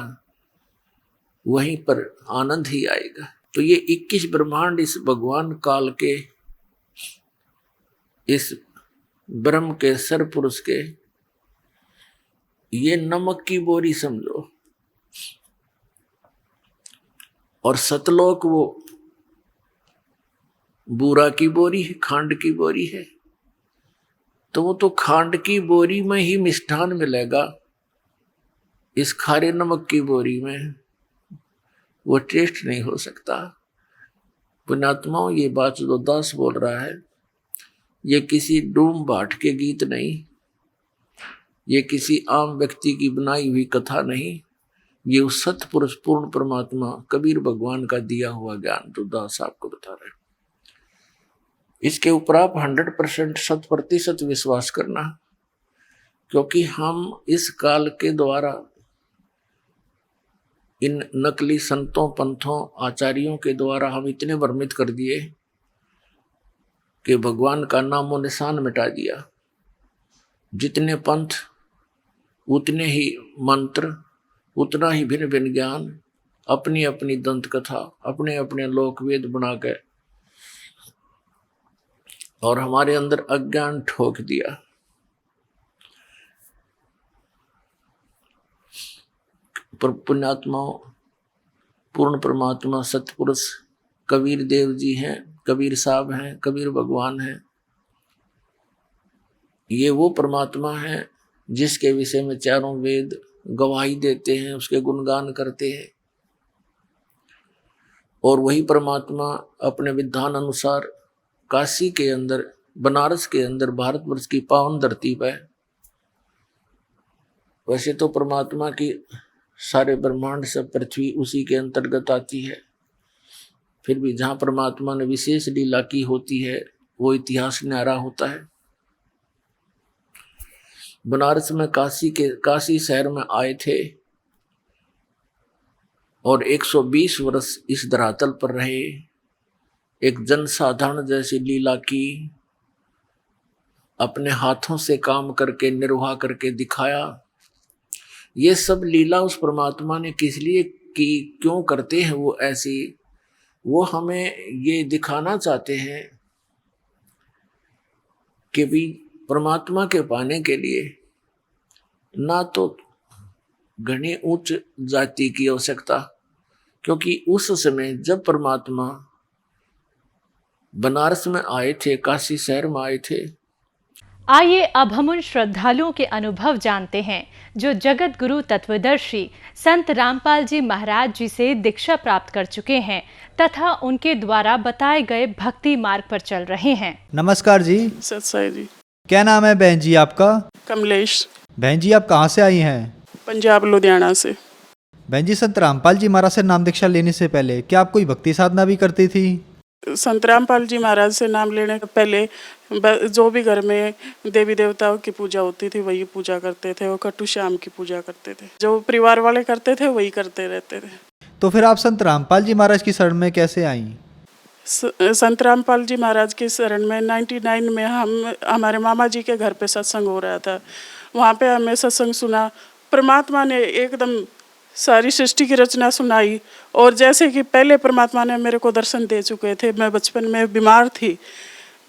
वहीं पर आनंद ही आएगा। तो ये 21 ब्रह्मांड इस भगवान काल के, इस ब्रह्म के सरपुरुष के, ये नमक की बोरी समझो, और सतलोक वो बूरा की बोरी है, खांड की बोरी है। तो वो तो खांड की बोरी में ही मिष्ठान मिलेगा, इस खारे नमक की बोरी में वो टेस्ट नहीं हो सकता। पुण्यात्माओं, ये बात जो दास बोल रहा है ये किसी डूम भाट के गीत नहीं, ये किसी आम व्यक्ति की बनाई हुई कथा नहीं, ये उस सतपुरुष पूर्ण परमात्मा कबीर भगवान का दिया हुआ ज्ञान जो दास आपको बता रहे हैं। इसके ऊपर आप 100% 100% विश्वास करना, क्योंकि हम इस काल के द्वारा इन नकली संतों, पंथों, आचार्यों के द्वारा हम इतने भ्रमित कर दिए कि भगवान का नामो निशान मिटा दिया। जितने पंथ उतने ही मंत्र, उतना ही भिन्न भिन्न ज्ञान, अपनी अपनी दंत कथा, अपने अपने लोकवेद बना के और हमारे अंदर अज्ञान ठोक दिया। पुण्यात्माओं, पूर्ण परमात्मा सतपुरुष कबीर देव जी हैं, कबीर साहब हैं, कबीर भगवान हैं। ये वो परमात्मा है जिसके विषय में चारों वेद गवाही देते हैं, उसके गुणगान करते हैं। और वही परमात्मा अपने विधान अनुसार काशी के अंदर, बनारस के अंदर, भारतवर्ष की पावन धरती पर, वैसे तो परमात्मा की सारे ब्रह्मांड से पृथ्वी उसी के अंतर्गत आती है, फिर भी जहाँ परमात्मा ने विशेष लीला की होती है वो इतिहास न्यारा होता है। बनारस में काशी शहर में आए थे और 120 वर्ष इस धरातल पर रहे, एक जनसाधारण जैसी लीला की, अपने हाथों से काम करके निर्वाह करके दिखाया। ये सब लीला उस परमात्मा ने किस लिए की, क्यों करते हैं वो ऐसी, वो हमें ये दिखाना चाहते हैं कि भी परमात्मा के पाने के लिए ना तो घनी उच्च जाति की आवश्यकता, क्योंकि उस समय जब परमात्मा बनारस में आए थे, काशी शहर में आए थे। आइए अब हम उन श्रद्धालुओं के अनुभव जानते हैं जो जगत गुरु तत्वदर्शी संत रामपाल जी महाराज जी से दीक्षा प्राप्त कर चुके हैं तथा उनके द्वारा बताए गए भक्ति मार्ग पर चल रहे हैं। नमस्कार जी। सत्साई जी। क्या नाम है बहन जी आपका? कमलेश। बहन जी आप कहाँ से आई हैं? पंजाब लुधियाना से। बहन जी संत रामपाल जी महाराज से नाम दीक्षा लेने से पहले क्या आप कोई भक्ति साधना भी करती थी? संत रामपाल जी महाराज से नाम लेने से पहले जो भी घर में देवी देवताओं की पूजा होती थी वही पूजा करते थे, वो कट्टू श्याम की पूजा करते थे, जो परिवार वाले करते थे वही करते रहते थे। तो फिर आप संत रामपाल जी महाराज की शरण में कैसे आई? संत रामपाल जी महाराज की शरण में 99 में हमारे मामा जी के घर पे सत्संग हो रहा था, वहाँ पे हमें सत्संग सुना। परमात्मा ने एकदम सारी सृष्टि की रचना सुनाई, और जैसे कि पहले परमात्मा ने मेरे को दर्शन दे चुके थे। मैं बचपन में बीमार थी,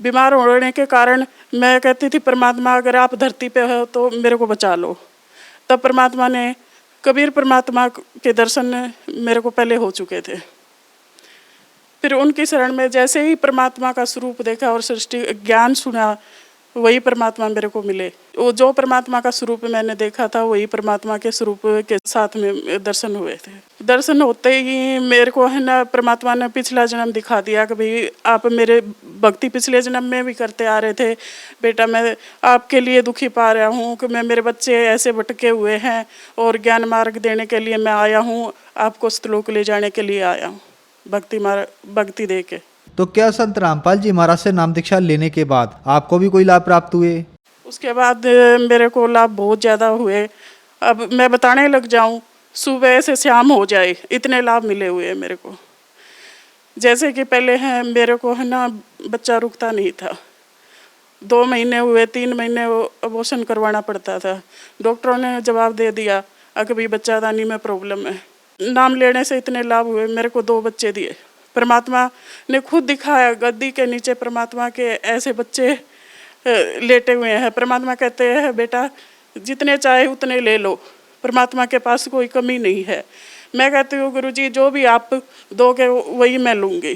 बीमार होने के कारण मैं कहती थी परमात्मा अगर आप धरती पे हो तो मेरे को बचा लो। तब परमात्मा ने, कबीर परमात्मा के दर्शन मेरे को पहले हो चुके थे। फिर उनकी शरण में जैसे ही परमात्मा का स्वरूप देखा और सृष्टि ज्ञान सुना, वही परमात्मा मेरे को मिले। वो जो परमात्मा का स्वरूप मैंने देखा था वही परमात्मा के स्वरूप के साथ में दर्शन हुए थे। दर्शन होते ही मेरे को है ना परमात्मा ने पिछला जन्म दिखा दिया कि भाई आप मेरे भक्ति पिछले जन्म में भी करते आ रहे थे बेटा, मैं आपके लिए दुखी पा रहा हूँ कि मैं मेरे बच्चे ऐसे भटके हुए हैं और ज्ञान मार्ग देने के लिए मैं आया हूँ, आपको स्तलोक ले जाने के लिए आया हूँ भक्ति दे के। तो क्या संत रामपाल जी महाराज से नाम दीक्षा लेने के बाद आपको भी कोई लाभ प्राप्त हुए? उसके बाद मेरे को लाभ बहुत ज़्यादा हुए। अब मैं बताने लग जाऊं, सुबह से शाम हो जाए इतने लाभ मिले हुए हैं मेरे को। जैसे कि पहले है मेरे को है ना बच्चा रुकता नहीं था, 2 महीने हुए, 3 महीने अबॉर्शन करवाना पड़ता था। डॉक्टरों ने जवाब दे दिया कि भाई बच्चादानी में प्रॉब्लम है। नाम लेने से इतने लाभ हुए, मेरे को 2 बच्चे दिए। परमात्मा ने खुद दिखाया, गद्दी के नीचे परमात्मा के ऐसे बच्चे लेटे हुए हैं। परमात्मा कहते हैं बेटा जितने चाहे उतने ले लो, परमात्मा के पास कोई कमी नहीं है। मैं कहती हूँ गुरुजी जो भी आप दोगे वही मैं लूँगी।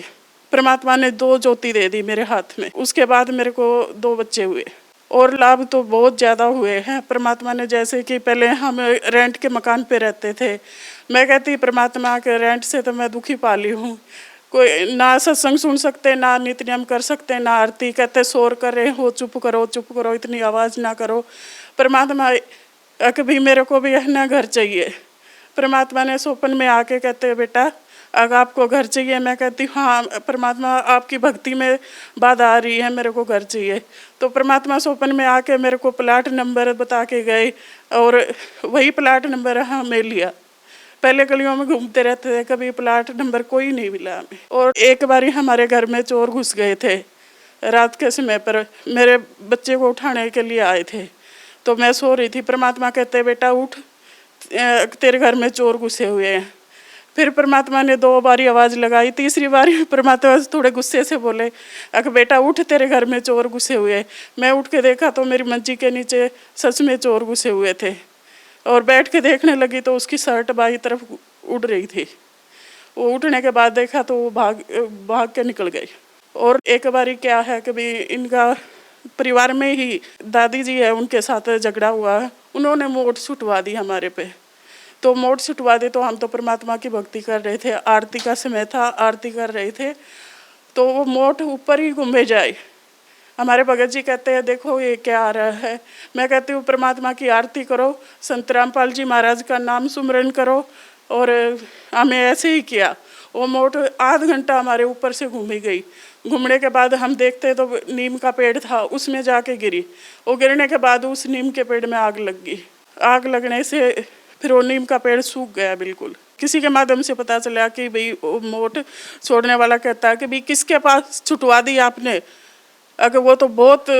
परमात्मा ने 2 ज्योति दे दी मेरे हाथ में। उसके बाद मेरे को 2 बच्चे हुए और लाभ तो बहुत ज़्यादा हुए हैं परमात्मा ने। जैसे कि पहले हम रेंट के मकान पे रहते थे, मैं कहती परमात्मा के रेंट से तो मैं दुखी पाली हूँ, कोई ना सत्संग सुन सकते, ना नित्य नियम कर सकते, ना आरती। कहते शोर कर रहे हो, चुप करो, इतनी आवाज़ ना करो। परमात्मा कभी मेरे को भी है ना घर चाहिए। परमात्मा ने स्वप्न में आके कहते बेटा अगर आपको घर चाहिए, मैं कहती हाँ परमात्मा आपकी भक्ति में बाधा आ रही है, मेरे को घर चाहिए। तो परमात्मा स्वप्न में आके मेरे को प्लाट नंबर बता के गए और वही प्लाट नंबर हमें लिया। पहले गलियों में घूमते रहते थे, कभी प्लाट नंबर कोई नहीं मिला हमें। और एक बारी हमारे घर में चोर घुस गए थे रात के समय पर, मेरे बच्चे को उठाने के लिए आए थे, तो मैं सो रही थी। परमात्मा कहते बेटा उठ, तेरे घर में चोर घुसे हुए हैं। फिर परमात्मा ने 2 बारी आवाज़ लगाई, तीसरी बारी परमात्मा थोड़े गुस्से से बोले अगर बेटा उठ, तेरे घर में चोर घुसे हुए। मैं उठ के देखा तो मेरी मंजी के नीचे सच में चोर घुसे हुए थे। और बैठ के देखने लगी तो उसकी शर्ट बाई तरफ उड़ रही थी। वो उठने के बाद देखा तो वो भाग के निकल गई। और एक बारी क्या है कि भी इनका परिवार में ही दादी जी है, उनके साथ झगड़ा हुआ है, उन्होंने मोट छुटवा दी हमारे पे। तो मोट छुटवा दे तो हम तो परमात्मा की भक्ति कर रहे थे, आरती का समय था, आरती कर रहे थे, तो वो मोट ऊपर ही घूमे जाए। हमारे भगत जी कहते हैं देखो ये क्या आ रहा है। मैं कहती हूँ परमात्मा की आरती करो, संत रामपाल जी महाराज का नाम सुमरन करो। और हमें ऐसे ही किया। वो मोट आध घंटा हमारे ऊपर से घूमी गई। घूमने के बाद हम देखते तो नीम का पेड़ था, उसमें जाके गिरी। वो गिरने के बाद उस नीम के पेड़ में आग लग गई। आग लगने से फिर वो नीम का पेड़ सूख गया बिल्कुल। किसी के माध्यम से पता चला कि भाई वो मोट छोड़ने वाला कहता है कि भाई किसके पास छुटवा दी आपने, अगर वो तो बहुत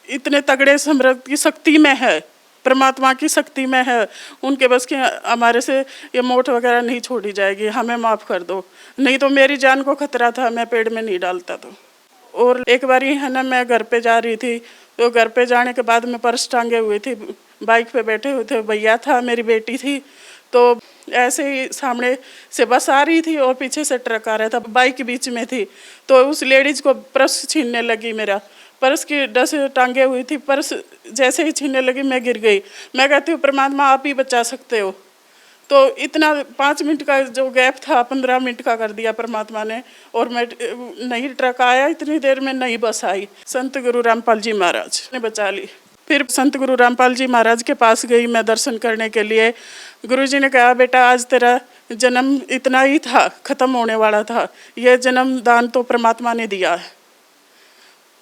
इतने तगड़े समर्थ की शक्ति में है, परमात्मा की शक्ति में है, उनके बस के हमारे से ये मोट वगैरह नहीं छोड़ी जाएगी, हमें माफ़ कर दो, नहीं तो मेरी जान को खतरा था, मैं पेड़ में नहीं डालता तो। और एक बारी है ना, मैं घर पे जा रही थी, तो घर पे जाने के बाद मैं पर्स टांगे हुई थी, बाइक पे बैठे हुए थे, भैया था, मेरी बेटी थी, तो ऐसे ही सामने से बस आ रही थी और पीछे से ट्रक आ रहा था, बाइक बीच में थी, तो उस लेडीज़ को पर्स छीनने लगी। मेरा पर्स की डस टांगे हुई थी, पर्स जैसे ही छीनने लगी मैं गिर गई। मैं कहती हूँ परमात्मा आप ही बचा सकते हो। तो इतना 5 मिनट का जो गैप था 15 मिनट का कर दिया परमात्मा ने, और मैं नहीं ट्रक आया, इतनी देर में नहीं बस आई। संत गुरु रामपाल जी महाराज ने बचा ली। फिर संत गुरु रामपाल जी महाराज के पास गई मैं दर्शन करने के लिए। गुरुजी ने कहा बेटा आज तेरा जन्म इतना ही था, खत्म होने वाला था, यह जन्म दान तो परमात्मा ने दिया है।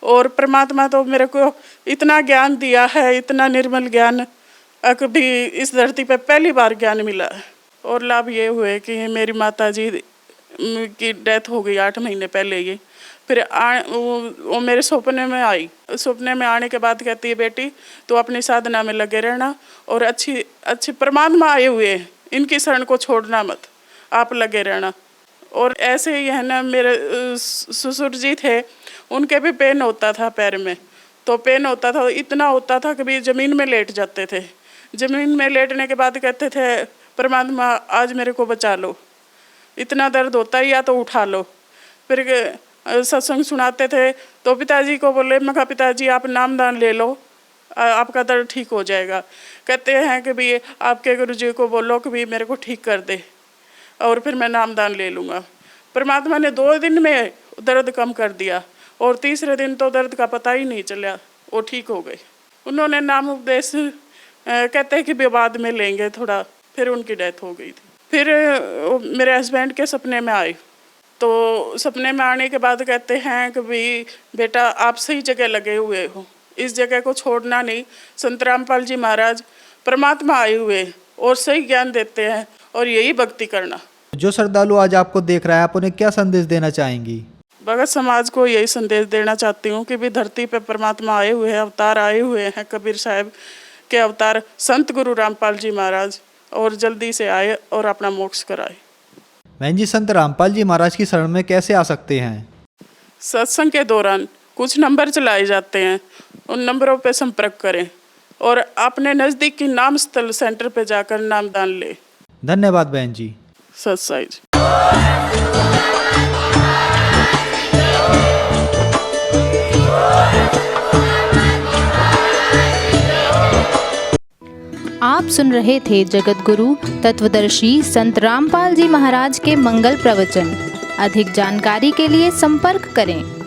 और परमात्मा तो मेरे को इतना ज्ञान दिया है, इतना निर्मल ज्ञान, कभी इस धरती पे पहली बार ज्ञान मिला है। और लाभ ये हुए कि मेरी माता जी की डेथ हो गई 8 महीने पहले ही। फिर वो मेरे सपने में आई। सपने में आने के बाद कहती है बेटी तो अपनी साधना में लगे रहना, और अच्छी परमात्मा आए हुए हैं, इनकी शरण को छोड़ना मत, आप लगे रहना। और ऐसे ही है ना, मेरे ससुर जी थे, उनके भी पेन होता था पैर में, तो पेन होता था, इतना होता था कभी ज़मीन में लेट जाते थे। ज़मीन में लेटने के बाद कहते थे परमात्मा आज मेरे को बचा लो, इतना दर्द होता है या तो उठा लो। फिर सत्संग सुनाते थे तो पिताजी को बोले, मैं कहा पिताजी आप नामदान ले लो, आपका दर्द ठीक हो जाएगा। कहते हैं कि भाई आपके गुरुजी को बोलो कि भाई मेरे को ठीक कर दे, और फिर मैं नामदान ले लूँगा। परमात्मा ने 2 दिन में दर्द कम कर दिया, और तीसरे दिन तो दर्द का पता ही नहीं चला, वो ठीक हो गए। उन्होंने नाम उपदेश कहते हैं कि बाद में लेंगे थोड़ा, फिर उनकी डेथ हो गई थी। फिर मेरे हस्बैंड के सपने में आए, तो सपने में आने के बाद कहते हैं कि भाई बेटा आप सही जगह लगे हुए हो, इस जगह को छोड़ना नहीं। संत रामपाल जी महाराज परमात्मा आए हुए और सही ज्ञान देते हैं, और यही भक्ति करना। जो श्रद्धालु आज आपको देख रहा है, आप उन्हें क्या संदेश देना चाहेंगी? भगत समाज को यही संदेश देना चाहती हूँ कि भी धरती पे परमात्मा आए हुए हैं, अवतार आए हुए हैं, कबीर साहब के अवतार संत गुरु रामपाल जी महाराज, और जल्दी से आए और अपना मोक्ष कराए। बहन जी, संत रामपाल जी महाराज की शरण में कैसे आ सकते हैं? सत्संग के दौरान कुछ नंबर चलाए जाते हैं, उन नंबरों पे संपर्क करें, और अपने नज़दीक की नाम स्थल सेंटर पे जाकर नामदान ले। धन्यवाद बहन जी। सत साई। आप सुन रहे थे जगत गुरु तत्वदर्शी संत रामपाल जी महाराज के मंगल प्रवचन। अधिक जानकारी के लिए संपर्क करें।